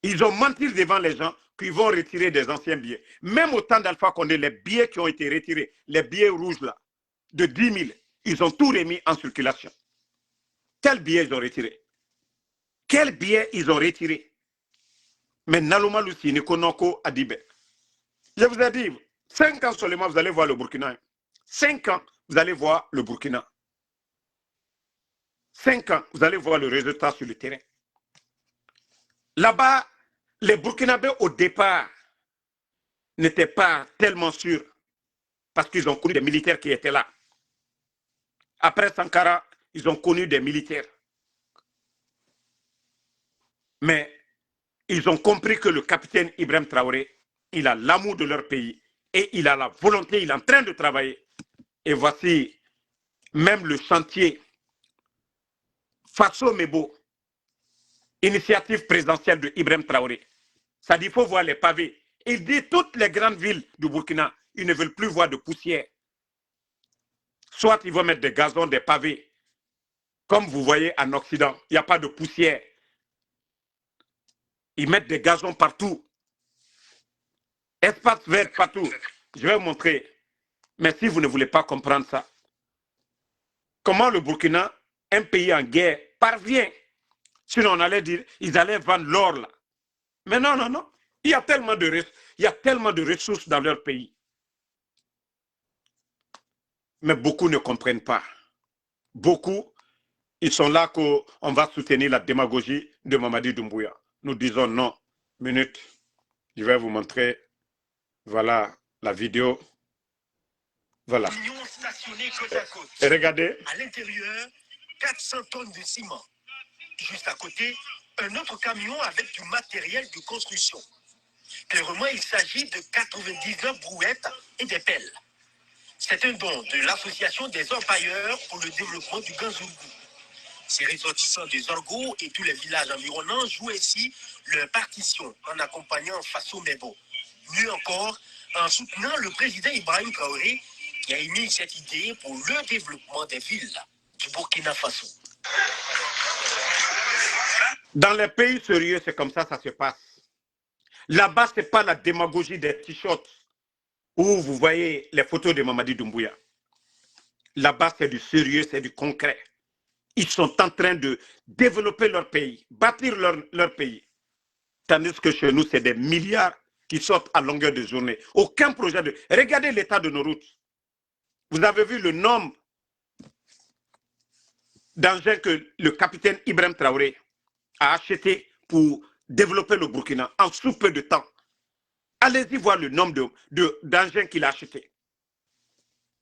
Ils ont menti devant les gens qu'ils vont retirer des anciens billets. Même au temps d'Alpha Condé, les billets qui ont été retirés, les billets rouges là, de 10 000, ils ont tout remis en circulation. Quels billets ils ont retirés? Quels billets ils ont retirés? Mais Naloma Lucy, Nikonoko Adibe. Je vous ai dit, 5 ans seulement, vous allez voir le Burkina. 5 ans, vous allez voir le Burkina. 5 ans, vous allez voir le résultat sur le terrain. Là-bas, les Burkinabés, au départ, n'étaient pas tellement sûrs parce qu'ils ont connu des militaires qui étaient là. Après Sankara, ils ont connu des militaires. Mais ils ont compris que le capitaine Ibrahim Traoré, il a l'amour de leur pays et il a la volonté, il est en train de travailler. Et voici même le chantier Faso Mebo, initiative présidentielle de Ibrahim Traoré. Ça dit, il faut voir les pavés. Il dit toutes les grandes villes du Burkina, ils ne veulent plus voir de poussière. Soit ils vont mettre des gazons, des pavés. Comme vous voyez en Occident, il n'y a pas de poussière. Ils mettent des gazons partout. Espace vert partout. Je vais vous montrer. Mais si vous ne voulez pas comprendre ça, comment le Burkina, un pays en guerre, parvient? Sinon, on allait dire, ils allaient vendre l'or là. Mais non, non, non. Il y a tellement de ressources dans leur pays. Mais beaucoup ne comprennent pas. Beaucoup, ils sont là qu'on va soutenir la démagogie de Mamadi Doumbouya. Nous disons non. Minute. Je vais vous montrer. Voilà la vidéo. Voilà. Et regardez. À l'intérieur, 400 tonnes de ciment. Juste à côté, un autre camion avec du matériel de construction. Clairement, il s'agit de 99 brouettes et des pelles. C'est un don de l'association des orpailleurs pour le développement du Ganzougou. Ces ressortissants des Orgo et tous les villages environnants jouent ici leur partition en accompagnant Faso Mebo. Mieux encore, en soutenant le président Ibrahim Traoré qui a émis cette idée pour le développement des villes du Burkina Faso. Dans les pays sérieux, c'est comme ça se passe. Là-bas, ce n'est pas la démagogie des t-shirts où vous voyez les photos de Mamadi Doumbouya. Là-bas, c'est du sérieux, c'est du concret. Ils sont en train de développer leur pays, bâtir leur pays. Tandis que chez nous, c'est des milliards qui sortent à longueur de journée. Aucun projet de... Regardez l'état de nos routes. Vous avez vu le nombre d'engins que le capitaine Ibrahim Traoré a acheté pour développer le Burkina en sous peu de temps. Allez-y voir le nombre d'engins qu'il a achetés.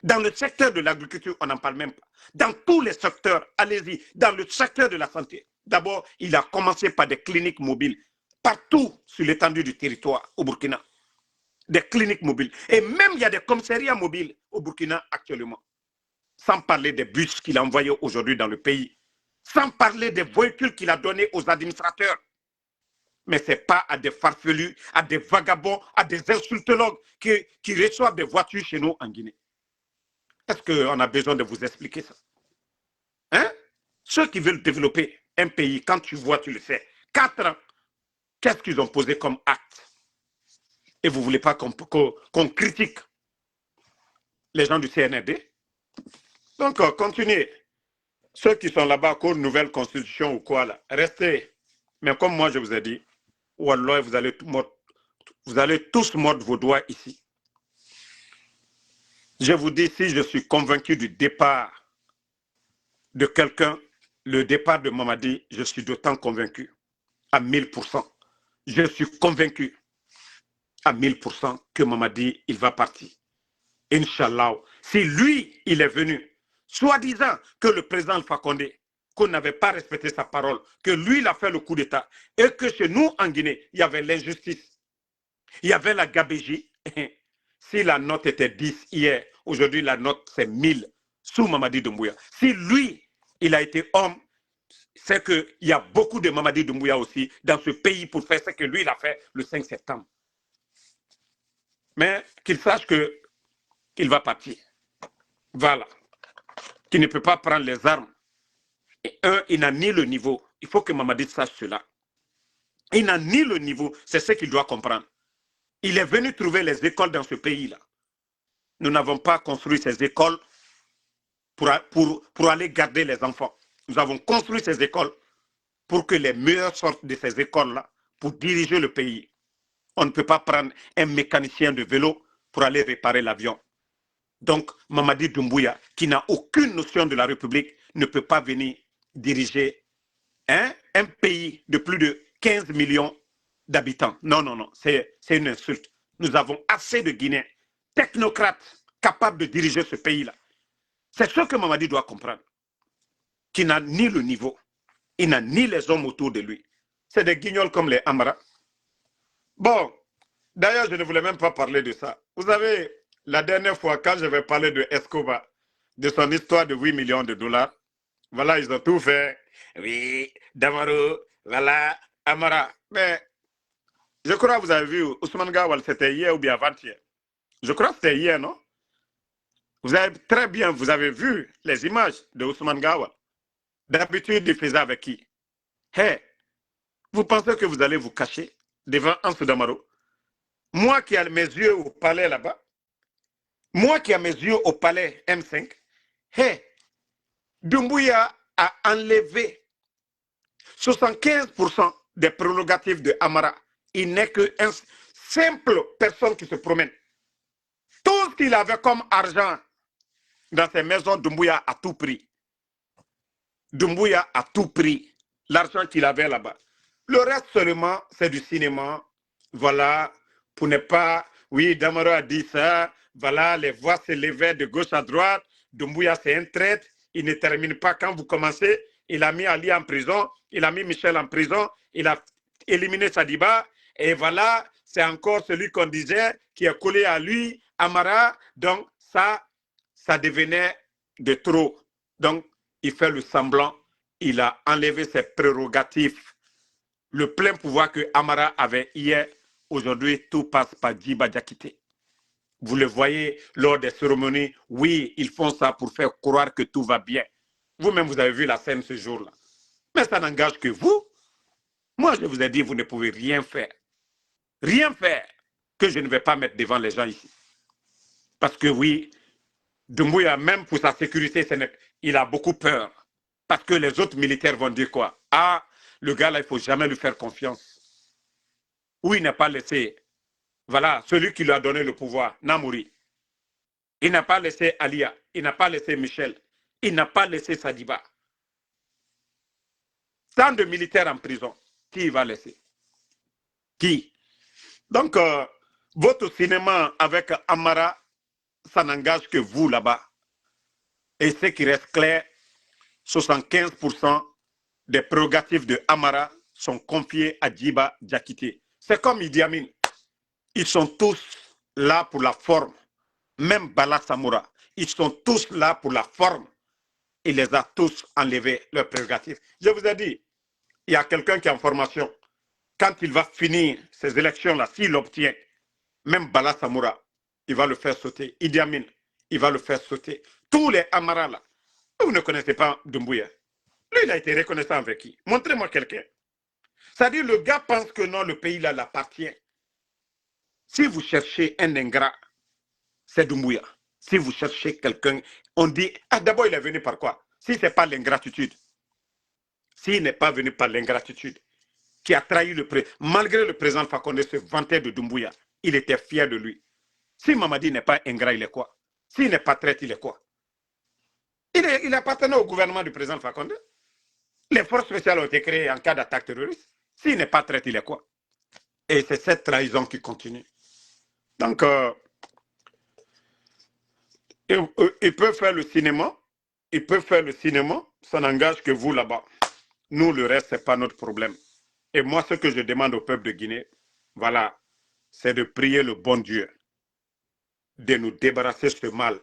Dans le secteur de l'agriculture, on n'en parle même pas. Dans tous les secteurs, allez-y. Dans le secteur de la santé, d'abord, il a commencé par des cliniques mobiles partout sur l'étendue du territoire au Burkina. Des cliniques mobiles. Et même, il y a des commissariats mobiles au Burkina actuellement. Sans parler des bus qu'il a envoyés aujourd'hui dans le pays. Sans parler des véhicules qu'il a donnés aux administrateurs. Mais ce n'est pas à des farfelus, à des vagabonds, à des insultologues qui reçoivent des voitures chez nous en Guinée. Est-ce qu'on a besoin de vous expliquer ça? Hein? Ceux qui veulent développer un pays, quand tu vois, tu le sais. 4 ans, qu'est-ce qu'ils ont posé comme acte? Et vous ne voulez pas qu'on critique les gens du CNRD? Donc, continuez. Ceux qui sont là-bas, pour une nouvelle constitution ou quoi, là, restez. Mais comme moi, je vous ai dit, Wallah, vous allez tous mordre vos doigts ici. Je vous dis, si je suis convaincu du départ de quelqu'un, le départ de Mamadi, je suis d'autant convaincu, à 1000%. Je suis convaincu à 1000% que Mamadi, il va partir. Inch'Allah. Si lui, il est venu, soi-disant que le président Alpha Condé, qu'on n'avait pas respecté sa parole, que lui, il a fait le coup d'État, et que chez nous, en Guinée, il y avait l'injustice, il y avait la gabégie. Si la note était 10 hier, aujourd'hui la note c'est 1000 sous Mamadi Doumbouya. Si lui, il a été homme, c'est qu'il y a beaucoup de Mamadi Doumbouya aussi dans ce pays pour faire ce que lui, il a fait le 5 septembre. Mais qu'il sache qu'il va partir. Voilà. Qu'il ne peut pas prendre les armes. Et il n'a ni le niveau. Il faut que Mamadi sache cela. Il n'a ni le niveau, c'est ce qu'il doit comprendre. Il est venu trouver les écoles dans ce pays-là. Nous n'avons pas construit ces écoles pour aller garder les enfants. Nous avons construit ces écoles pour que les meilleurs sortent de ces écoles-là pour diriger le pays. On ne peut pas prendre un mécanicien de vélo pour aller réparer l'avion. Donc, Mamadi Doumbouya, qui n'a aucune notion de la République, ne peut pas venir diriger un pays de plus de 15 millions d'habitants. Non, non, non, c'est une insulte. Nous avons assez de Guinéens, technocrates, capables de diriger ce pays-là. C'est ce que Mamadi doit comprendre. Qui n'a ni le niveau, il n'a ni les hommes autour de lui. C'est des guignols comme les Amara. Bon, d'ailleurs, je ne voulais même pas parler de ça. Vous savez, la dernière fois, quand je vais parler de Escobar, de son histoire de 8 millions de dollars, voilà, ils ont tout fait. Oui, Damaro, voilà, Amara. Mais je crois que vous avez vu, Ousmane Gawal, c'était hier ou bien avant-hier. Je crois que c'était hier, non? Vous avez très bien, vous avez vu les images de Ousmane Gawal. D'habitude, il faisait avec qui? Hey, vous pensez que vous allez vous cacher devant Ansou Damaro? Moi qui ai mes yeux au palais là-bas, moi qui ai mes yeux au palais M5, hey, Doumbouya a enlevé 75% des prérogatives de Amara. Il n'est qu'une simple personne qui se promène. Tout ce qu'il avait comme argent dans ses maisons, Doumbouya a tout pris. Doumbouya a tout pris, l'argent qu'il avait là-bas. Le reste seulement, c'est du cinéma. Voilà, pour ne pas... Oui, Damaro a dit ça. Voilà, les voix s'élevaient de gauche à droite. Doumbouya, c'est un traître. Il ne termine pas quand vous commencez. Il a mis Ali en prison. Il a mis Michel en prison. Il a éliminé Sadiba. Et voilà, c'est encore celui qu'on disait qui est collé à lui, Amara. Donc, ça devenait de trop. Donc, il fait le semblant. Il a enlevé ses prérogatives. Le plein pouvoir que Amara avait hier, aujourd'hui, tout passe par Djiba Diakité. Vous le voyez lors des cérémonies. Oui, ils font ça pour faire croire que tout va bien. Vous-même, vous avez vu la scène ce jour-là. Mais ça n'engage que vous. Moi, je vous ai dit, vous ne pouvez rien faire. Rien faire que je ne vais pas mettre devant les gens ici. Parce que oui, Doumbouya, même pour sa sécurité, il a beaucoup peur. Parce que les autres militaires vont dire quoi? Ah, le gars là, il ne faut jamais lui faire confiance. Ou il n'a pas laissé, voilà, celui qui lui a donné le pouvoir, Namouri. Il n'a pas laissé Alia, il n'a pas laissé Michel, il n'a pas laissé Sadiba. Tant de militaires en prison, qui va laisser? Qui? Donc, votre cinéma avec Amara, ça n'engage que vous là-bas. Et ce qui reste clair, 75% des prérogatives de Amara sont confiées à Djiba Diakité. C'est comme Idi Amin. Ils sont tous là pour la forme. Même Bala Samoura. Ils sont tous là pour la forme. Il les a tous enlevés, leurs prérogatives. Je vous ai dit, il y a quelqu'un qui est en formation. Quand il va finir ces élections-là, s'il obtient, même Bala Samoura, il va le faire sauter. Idi Amin, il va le faire sauter. Tous les Amara là. Vous ne connaissez pas Doumbouya. Lui, il a été reconnaissant avec qui? Montrez-moi quelqu'un. C'est-à-dire, le gars pense que non, le pays là l'appartient. Si vous cherchez un ingrat, c'est Doumbouya. Si vous cherchez quelqu'un, on dit, ah d'abord il est venu par quoi? Si ce n'est pas l'ingratitude. S'il n'est pas venu par l'ingratitude, qui a trahi le président, malgré le président Fakonde se vantait de Doumbouya, il était fier de lui. Si Mamadi n'est pas ingrat, il est quoi? S'il n'est pas traître, il est quoi? Il appartenait au gouvernement du président Fakonde. Les forces spéciales ont été créées en cas d'attaque terroriste. S'il n'est pas traître, il est quoi? Et c'est cette trahison qui continue. Donc, ils peuvent faire le cinéma. Ils peuvent faire le cinéma. Ça n'engage que vous là-bas. Nous, le reste, ce n'est pas notre problème. Et moi, ce que je demande au peuple de Guinée, voilà, c'est de prier le bon Dieu, de nous débarrasser de ce mal.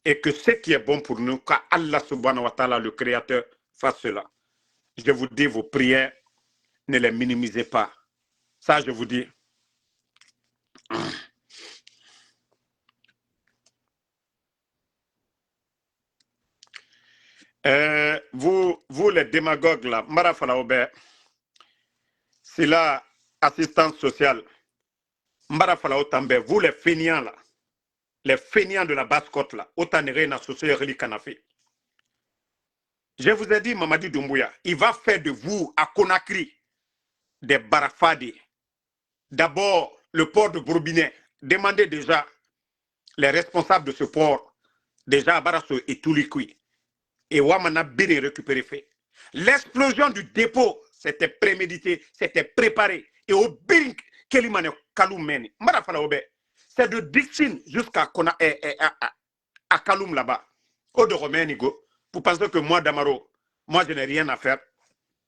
Et que ce qui est bon pour nous, qu'Allah subhanahu wa ta'ala, le Créateur, fasse cela. Je vous dis, vos prières, ne les minimisez pas. Ça, je vous dis. Vous les démagogues là, Marafala Aubert, C'est la assistance sociale. Mbara fala otambe, vous les feignants là, les feignants de la basse-côte là, otanere na socio reli kanafé. Je vous ai dit, Mamadi Doumbouya, il va faire de vous à Conakry des barafades. D'abord, le port de Bourbinet. Demandez déjà les responsables de ce port, déjà à Barasso et Toulikui. Et Ouamana Biri récupéré fait. L'explosion du dépôt, c'était prémédité, c'était préparé. Et au Biring, Kelimane Kaloumeni, c'est de Dixine jusqu'à à Kaloum là-bas. Au de Roménigo, vous pensez que moi, Damaro, moi je n'ai rien à faire.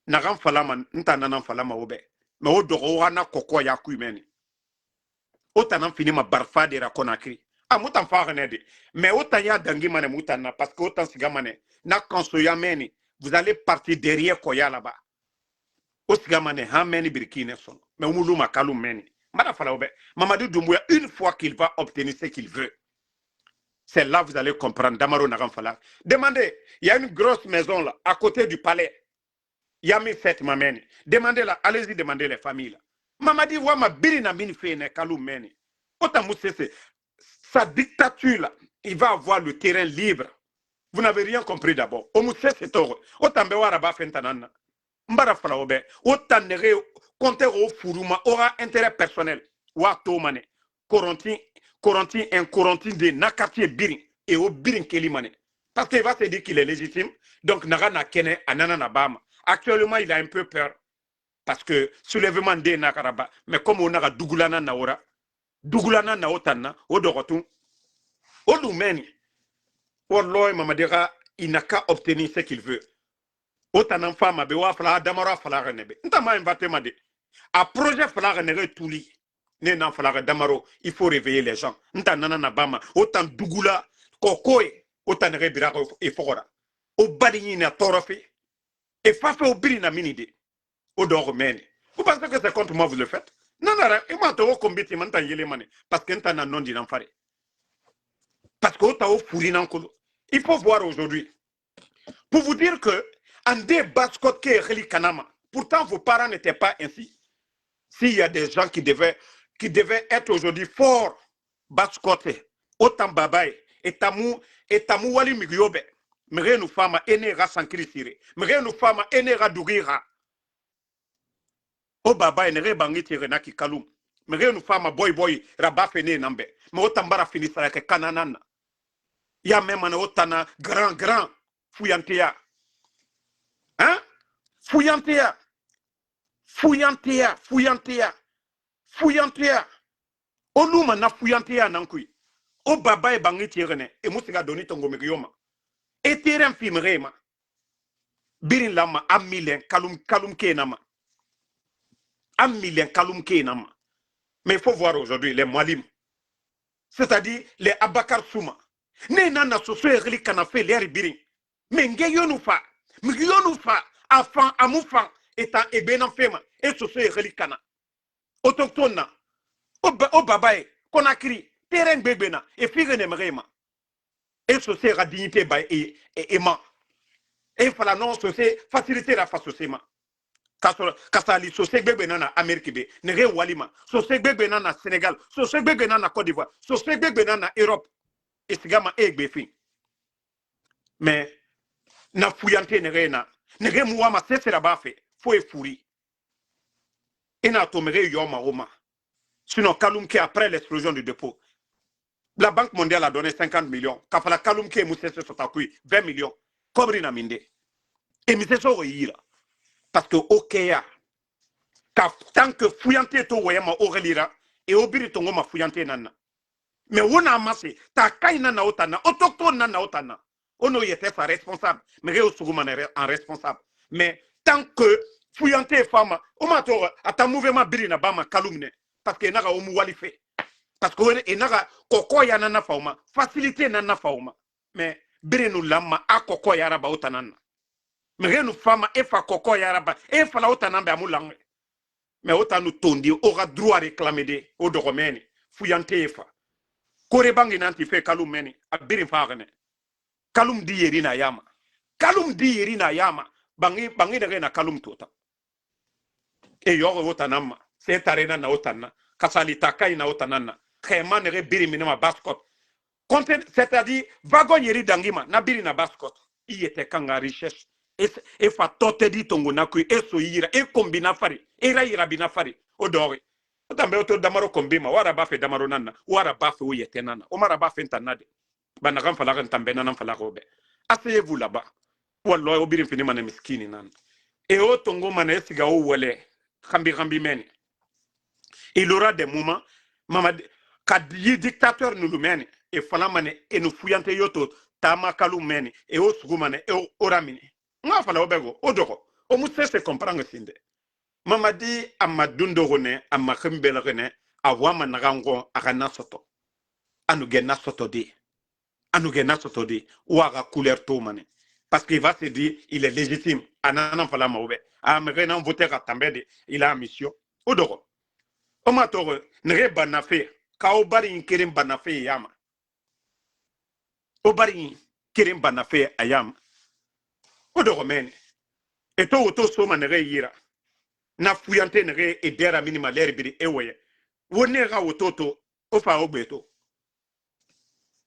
Naran Falama, Ntananan Falama Obe. Mais au de Rowana Koko Yakuimeni. Autant fini ma barfa de la Conakry. Ah, moutan fa renede. Mais autant ya dangi mane moutana, parce que autant sigamane, na kansoya meni, vous allez partir derrière Koya là-bas. Au sigamane, ha meni birkine son. Mais oumoulou ma kalou meni. Mada falaobe. Mamadou Doumbouya, une fois qu'il va obtenir ce qu'il veut, c'est là que vous allez comprendre. Damaro Naran Fala. Demandez, il y a une grosse maison là, à côté du palais. Yami Fet Mameni. Demandez-la, allez-y demander les familles là. Mamadi Wama Birina Minifene Kalou Meni. Sa dictature là, il va avoir le terrain libre. Vous n'avez rien compris d'abord. Omousse c'est tort. Otambe Waraba Fentanana. Mbara Falaobe. Otanere Kontero Furuma aura intérêt personnel. Wato Mane. Corentin de Nakati Birin. Et au Birin Kelimane. Parce qu'il va se dire qu'il est légitime. Donc Nagana Kene Anana Bama. Actuellement, il a un peu peur. Parce que soulèvement de Nakaraba, mais comme on a Dougulana Naora, Dougulana Naotana, Odorotum, Odoumeni, Orloy Mamadera, il n'a qu'à obtenir ce qu'il veut. Otanan femme, Bewa Fala, Damara Fala Renebe. Ntama invité Made. À projet Fala Renebe Touli, Nénan Fala Damaro, il faut réveiller les gens. Ntanana Nabama, autant Dougoula, Kokoe, autant Rebira et Fora. Au Badini na Torofe, et Fafe au Birina Minide. Vous pensez que c'est contre moi vous le faites? Non, non, parce que tu as un nom d'enfant. Parce que tu as il faut voir aujourd'hui. Pour vous dire que, en des basse-côtes qui est Kanama, pourtant vos parents n'étaient pas ainsi. S'il y a des gens qui devaient être aujourd'hui forts, basse-côte, autant babaye, et tamou wali migyobe, mais nous femmes enera sankiri sire, mais nous femmes enera dougira. O baba ene bangi tire na ki kalum mere nu fama boy raba fene nambe me otambara fini sala ke kananana ya mema na otana grand fuyantia hein fuyantia oluma na fuyantia nankui o baba e bangi tire ne e musiga doni tongo megiyoma e terrain filmrema birin lama amilen kalum kenama million Kaloum Kenama. Mais il faut voir aujourd'hui les Mwalim. C'est-à-dire les Abakar Souma. Nenana soso erli kanafe les ribirin. Mais ngeyonoufa. Mgiyonoufa. Afan amoufan. Etant ebenan fema. Et soso erli kana. Autochtone. O babaye. Konakri. Terrain bebena. Et figene mrema. Et soso era dignité ba et aimant. Et il fallait non soso faciliter la face au séma. Kasali sosegbe benana Amérique be nere walima sosegbe benana Sénégal sosegbe benana Côte d'Ivoire sosegbe benana Europe et sigama egbe fin mais na fuyante nere muama sesera bafe fo e furi et na tomere yoma oma sinon Kaloum après l'explosion du dépôt la Banque mondiale a donné 50 millions kafala Kaloum ke musese sotakui 20 millions kobri na minde et miseso yira. Parce que Okeya, tant que fouillante to wayama orelira et obiri tongo ma fouillante nana. Mais on a amassé, ta kaina na otana, autochtone na otana. On était sa responsable, mais réo sougouman en responsable. Mais tant que fouillante femme, on m'a dit à ta mouvement birina bama kalumne, parce que n'a omu walife. Parce que n'a kokoya nana fauma, facilité nana fauma. Mais birinu lama a kokoya raba otanana. Mais nous femmes et fa koko yaraba et fa la otanambe amulang mais otanu tondi aura droit à réclamer des au de romaine fuyante fa kore bangi nanti fe kalum meni abirin fagne kalum di yerina yama bangi de na kalum tota e yoro wotanama se tarena na otana kasali takai na otanana khema nere biri minima baskot c'est-à-dire wagon yeri dangima na biri na baskot i était kanga richesse e fa tote di tongo na ku e so yira e kombina fari e ra yira bina fari o dori o tambe o to damaro kombima wara ba fe damaro nana wara ba fe o yete nana o mara ba fe ntanade bana kan fala kan tambe nana fala ko be asseyez-vous là-bas wallahi o biri fini mana miskini nana et au Tongo mane siga o wale kambi meni il aura des moments mama kad yi dictateur nous meni et fala mane et nous fuyante yoto tama kalu meni et o sugu mane e oramini nga fala obego o doko o musse se comprendre sinde mama di amadundo rone amakhembele rene awa managango akana soto anu gena soto di waga couleur to mane parce qu'il va se dire il est légitime anana fala maube amena voter ka tambede il a mission odoro o matoro nre banafe ka o bari inkirim banafe yama o bari kirim banafe ayama odoro men et to so manere yira na fuyante nre edera minima lerbiri ewoye wonne ga wototo o fa obeto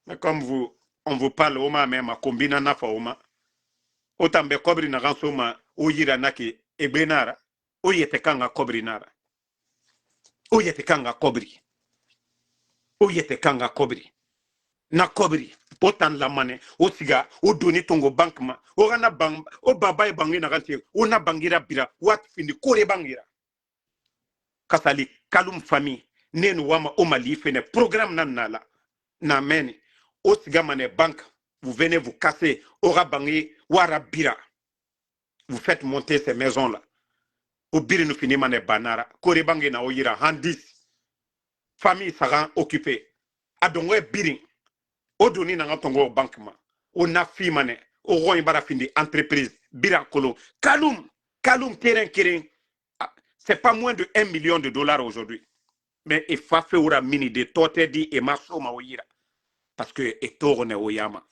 mais comme on vous parle oma même a combina na fa oma otambe kobri na gansoma o yira naki egbenara o yete kanga kobri nara o yete kanga kobri na kobri otan la mane o siga o doni tongo bank ma o gana bang o baba e bangi na ganti o na bangira bira wat fini kore bangira kasali kalum famille nenu wama o mali fene programme nan nala na meni o siga mane bank vous venez vous casser ora bangi wara bira vous faites monter ces maisons là au biri nous finit mane banara kore bangi na o yira handis famille sera occupée adongwe biri o doni na tongo bank ma o na fi mane o roy bara findi entreprise bira kolo kalum terrain kirin c'est pas moins de 1 million de dollars aujourd'hui mais il faut faire mini de tote di e maso ma o yira parce que e toro ne o yama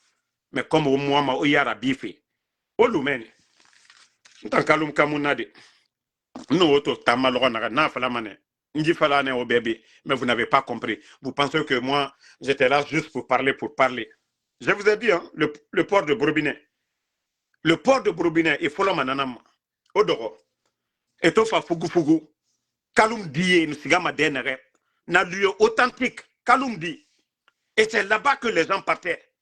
mais comme au moins ma o yara bife o lumeni ntan kalum kamunade no auto tamalo na fala mane nji fala ne o bébé mais vous n'avez pas compris vous pensez que moi j'étais là juste pour parler je vous ai dit hein, le port de Brobinet il faut le mananam odoro eto fa fugu kalum die nous sigama denere na lieu authentique kalum di et c'est là-bas que les gens partaient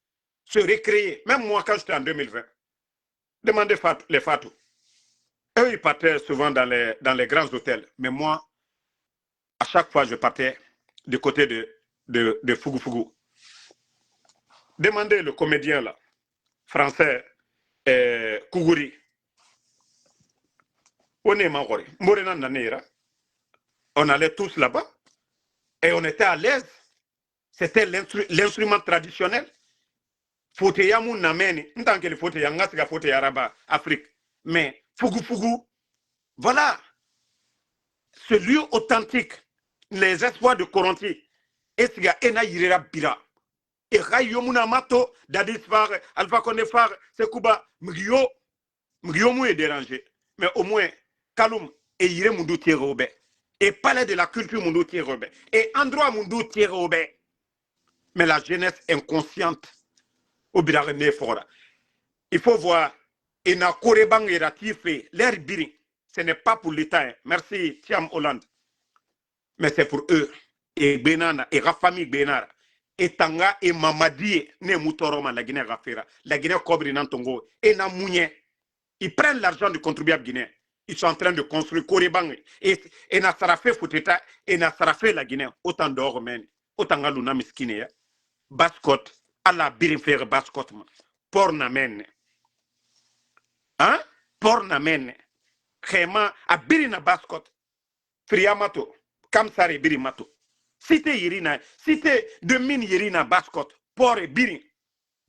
se récréer même moi quand j'étais en 2020 demandez les Fatou. Eux, ils partaient souvent dans les grands hôtels. Mais moi, à chaque fois, je partais du côté de Fugu. Demandez le comédien là, français, Kougouri. On est Maori. On allait tous là-bas et on était à l'aise. C'était l'instrument traditionnel. Foteyamu nameni. N'tant que le foteyanga, c'est le foteyaraba, Afrique. Mais Fugu, voilà, ce lieu authentique, les espoirs de Koronti, Esiga Ena Yirera Bira, et Rayomuna Mato, Dadis Far, Alpha Konefar, Sekuba, Mriomu est dérangé, mais au moins, Kaloum et Yire Mundu Tierobe, et Palais de la Culture Mundu Tierobe, et endroit Mundu Tierobe, mais la jeunesse inconsciente, au Birane Fora. Il faut voir. Et na korebang et ratifé l'air biri. Ce n'est pas pour l'État. Hein. Merci, Thiam Hollande. Mais c'est pour eux. Et Benana, et Rafami Benara. Et Tanga et Mamadi, ne Moutoroma, la Guinée Rafera. La Guinée Kobri Nantongo. Et na Mounye. Ils prennent l'argent du contribuable guinéen. Ils sont en train de construire korebang. Et na Sarafé Fouteta. Et na Sarafé la Guinée. Autant d'or, men. Autant Luna Miskine. Baskot. À la birifère Baskot. Porna men. Hein? Pornamen, Khema, a Birina Baskot, Friamato, Kamsare Birimato. Cité Irina, cité de mine Irina Baskot, Port et Birin.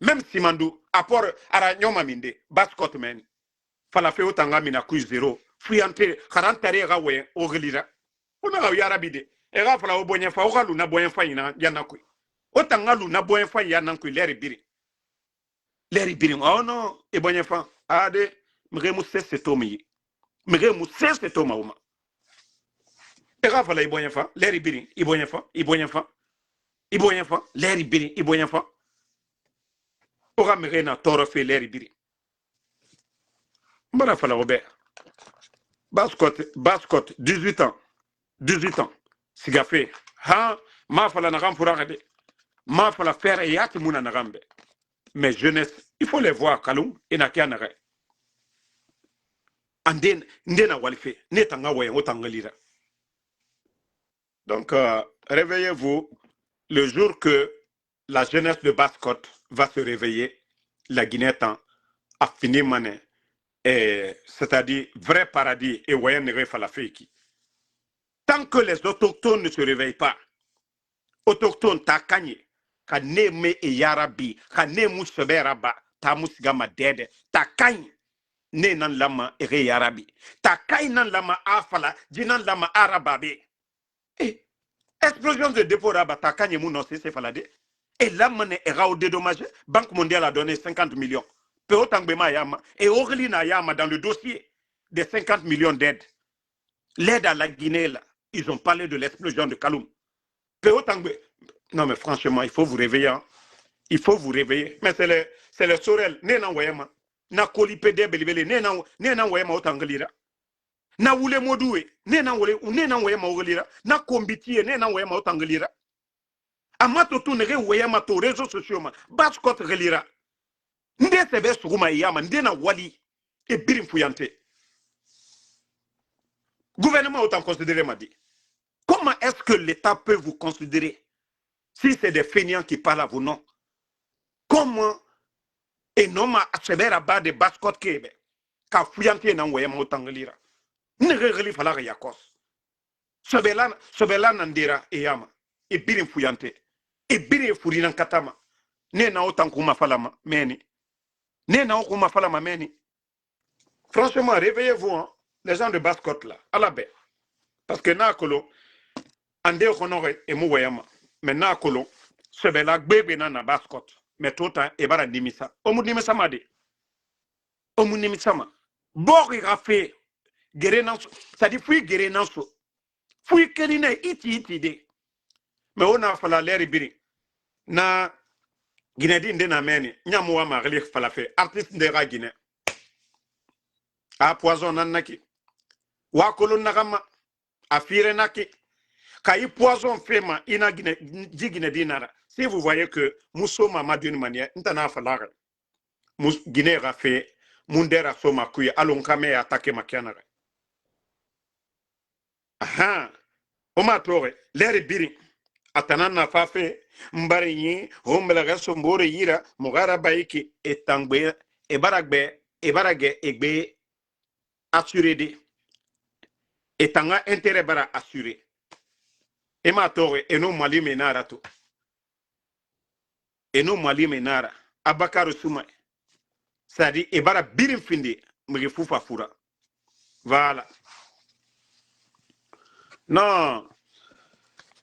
Même Simandou, à Port Aranyoma Minde, Baskot men. Falafé Otanga Mina Kuy Zero, Friante, Karantare Rawe, Ogelira. On a Yarabide, et Rafla Oboyenfa, Oraluna Boyenfa Yanakui. Otanga Luna Boyenfa Yanakui, Larry Birin. Larry Birin, oh non, et Boyenfa. Ade, mremu sese tomi. Mremu sese toma uma. Et Rafa, il boit fa, l'air ibiri, il boit fa, il boit fa, il boit fa, l'air ibiri, il boit fa. Ora merena toro fait l'air ibiri. Mbara fala Robert. Bascott, 18 ans. 18 ans. Sigafé. Ha, ma fala nagam furagade. Ma fala faire et yati muna nagambe. Mais jeunesse, il faut les voir, Kaloum, et nakia nare. Anden, ndena walife, netanga waye, otangalira. Donc, réveillez-vous le jour que la jeunesse de Basse-Côte va se réveiller. La Guinée a fini mané. C'est-à-dire vrai paradis et voyant ne falafeki. Tant que les autochtones ne se réveillent pas, autochtones ta kanye, ka ne me e yarabi, ka ne museberaba, ta musgama dede, ta kanye. Ne nan lama ere yarabi. Ta kanye nan lama afala, jinan lama arababe. Explosion de dépôt rabat, ta kanye mounon c'est falade. Et l'âme est au dédommagé. Banque mondiale a donné 50 millions. Et Aurélina Yama dans le dossier des 50 millions d'aides. L'aide à la Guinée, là, ils ont parlé de l'explosion de Kaloum. Non, mais franchement, il faut vous réveiller. Hein. Il faut vous réveiller. Mais c'est le Sorel. Nena Wayama. Na Kolipede Belibele. Nena Wayama Otangalira. Na Wule Modoué. Nena Wayama Otangalira. Na Kombitie. Nena Wayama Otangalira. Amato tunere Wayama to réseaux sociaux. Basse-Côte relira. Nde sebe suguma yama. Ndena wali. Et birim fuyante. Gouvernement autant considéré m'a dit. Comment est-ce que l'État peut vous considérer si c'est des feignants qui parlent à vos noms? Comment et non ma achebera bas de Basse-Côte kebe ka fuyante na Wayama otangalira. Nere reli fala yakos. Sebela nandira e yama. E birim fuyante. E birim furinan katama. Ne na autant kuma falama meni. Ne na kuma falama meni. Franchement, réveillez-vous, hein, les gens de Basse-Côte là, à la baie. Parce que Nakolo, Ande Honore et Mouayama, mais Nakolo, ce bela bébé na Basse-Côte, mais tout le temps, et bara Nimisa. Omu Nimisa m'a dit. Omu Nimisa ma. Bori rafé, Gerenanso, ça dit fui Gerenanso. Fui Kerine, iti de. Mais on a fallu l'air ibiri. Na Guinée de Nameni, Nyamoua Marli Falafé, artiste de la Guinée. A poison nanaki. Wakolo nagama. A fire naki. Kayi poison fema ina Guinée dinara. Si vous voyez que Mousso mama d'une manière, n'tana falare. Guinée a fait, Mundera soma kuya, alonkame attaqué makianara. Aha. Oma tore, l'air biri. Atanana fafe, mbarinyi, hombelaga sombore yira, mogara baiki, etangbe, ebaragbe, egbe, assuré de. Etanga intérêt bara assuré. Ema tore, eno mali menara to. Eno mali menara. Abakar Soumay. C'est-à-dire, ebara birim finde, mrifufa fura. Voilà. Non.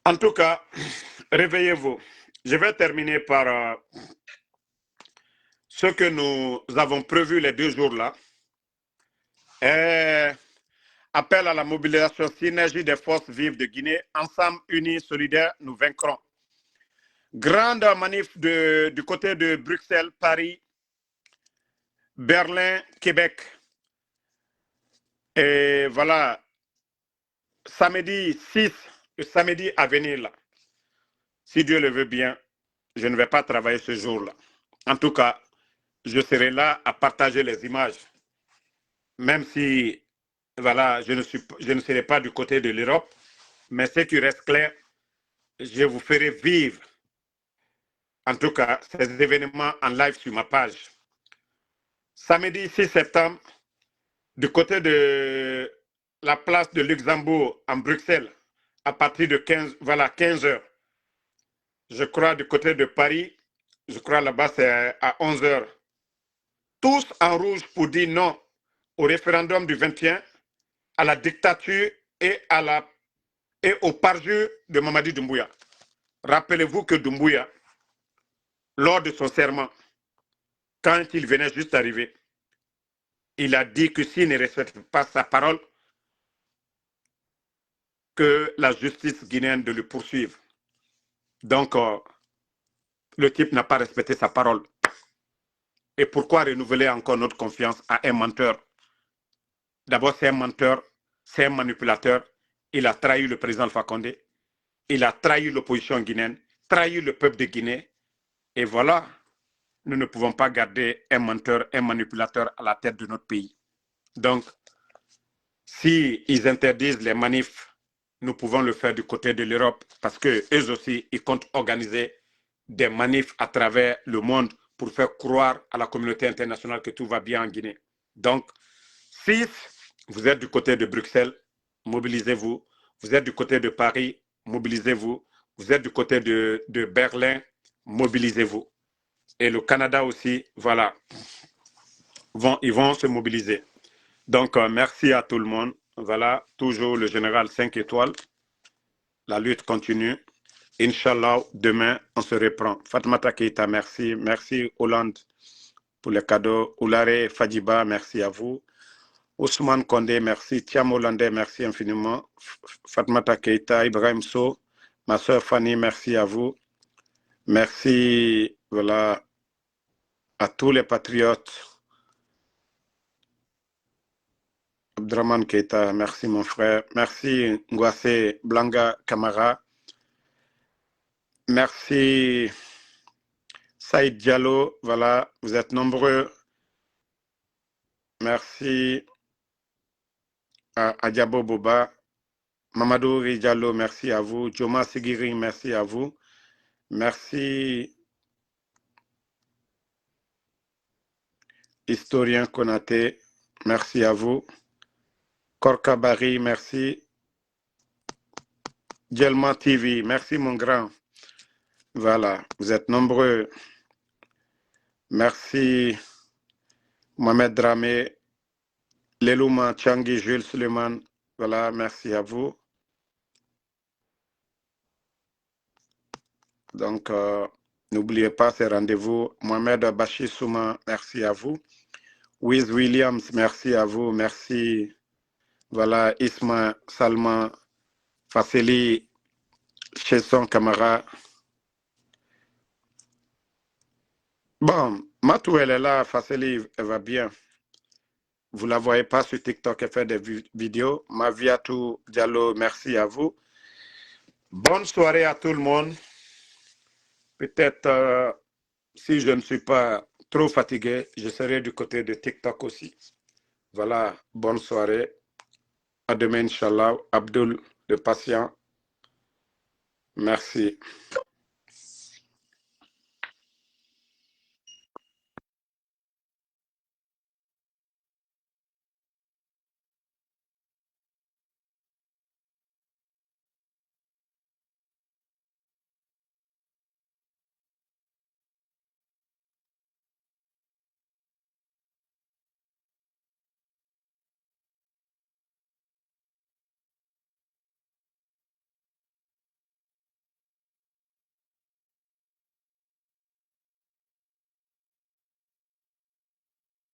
En tout cas, réveillez-vous. Je vais terminer par ce que nous avons prévu les 2 jours là. Appel à la mobilisation synergie des forces vives de Guinée. Ensemble, unis, solidaires, nous vaincrons. Grande manif du côté de Bruxelles, Paris, Berlin, Québec. Et voilà, samedi 6, le samedi à venir là. Si Dieu le veut bien, je ne vais pas travailler ce jour-là. En tout cas, je serai là à partager les images. Même si, voilà, je ne serai pas du côté de l'Europe, mais ce qui reste clair, je vous ferai vivre, en tout cas, ces événements en live sur ma page. Samedi 6 septembre, du côté de la place de Luxembourg en Bruxelles, à partir de 15 heures. Je crois du côté de Paris, je crois là-bas c'est à 11 heures. Tous en rouge pour dire non au référendum du 21, à la dictature et au parjure de Mamadi Doumbouya. Rappelez-vous que Doumbouya, lors de son serment, quand il venait juste d'arriver, il a dit que s'il ne respecte pas sa parole, que la justice guinéenne de le poursuivre. Donc, le type n'a pas respecté sa parole. Et pourquoi renouveler encore notre confiance à un menteur? D'abord, c'est un menteur, c'est un manipulateur. Il a trahi le président Alpha Condé. Il a trahi l'opposition guinéenne, trahi le peuple de Guinée. Et voilà, nous ne pouvons pas garder un menteur, un manipulateur à la tête de notre pays. Donc, si ils interdisent les manifs, nous pouvons le faire du côté de l'Europe parce qu'eux aussi, ils comptent organiser des manifs à travers le monde pour faire croire à la communauté internationale que tout va bien en Guinée. Donc, si vous êtes du côté de Bruxelles, mobilisez-vous. Vous êtes du côté de Paris, mobilisez-vous. Vous êtes du côté de Berlin, mobilisez-vous. Et le Canada aussi, voilà, ils vont se mobiliser. Donc, merci à tout le monde. Voilà, toujours le général 5 étoiles. La lutte continue. Inch'Allah, demain, on se reprend. Fatmata Keita, merci. Merci Hollande pour les cadeaux. Oulare Fadjiba, merci à vous. Ousmane Kondé, merci. Thiam Hollandais, merci infiniment. Fatmata Keita, Ibrahim So, ma soeur Fanny, merci à vous. Merci, voilà, à tous les patriotes. Abdraman Keita, merci mon frère. Merci Ngwase Blanga Kamara. Merci Saïd Diallo, voilà, vous êtes nombreux. Merci à Adjabo Boba. Mamadou Diallo, merci à vous. Joma Sigiri, merci à vous. Merci Historien Konaté, merci à vous. Korka Bari, merci. Djelma TV, merci mon grand. Voilà, vous êtes nombreux. Merci Mohamed Dramé, Lelouma Changi, Jules Suleiman. Voilà, merci à vous. Donc, n'oubliez pas ces rendez-vous. Mohamed Bachir Souma, merci à vous. Wiz Williams, merci à vous. Merci. Voilà, Isma Salman, Fasseli, Chesson Camara. Bon, Matou, elle est là. Fasseli, elle va bien. Vous ne la voyez pas sur TikTok, elle fait des vidéos. Maviatou Diallo, merci à vous. Bonne soirée à tout le monde. Peut-être, si je ne suis pas trop fatigué, je serai du côté de TikTok aussi. Voilà, bonne soirée. À demain, Inch'Allah. Abdul, le patient. Merci.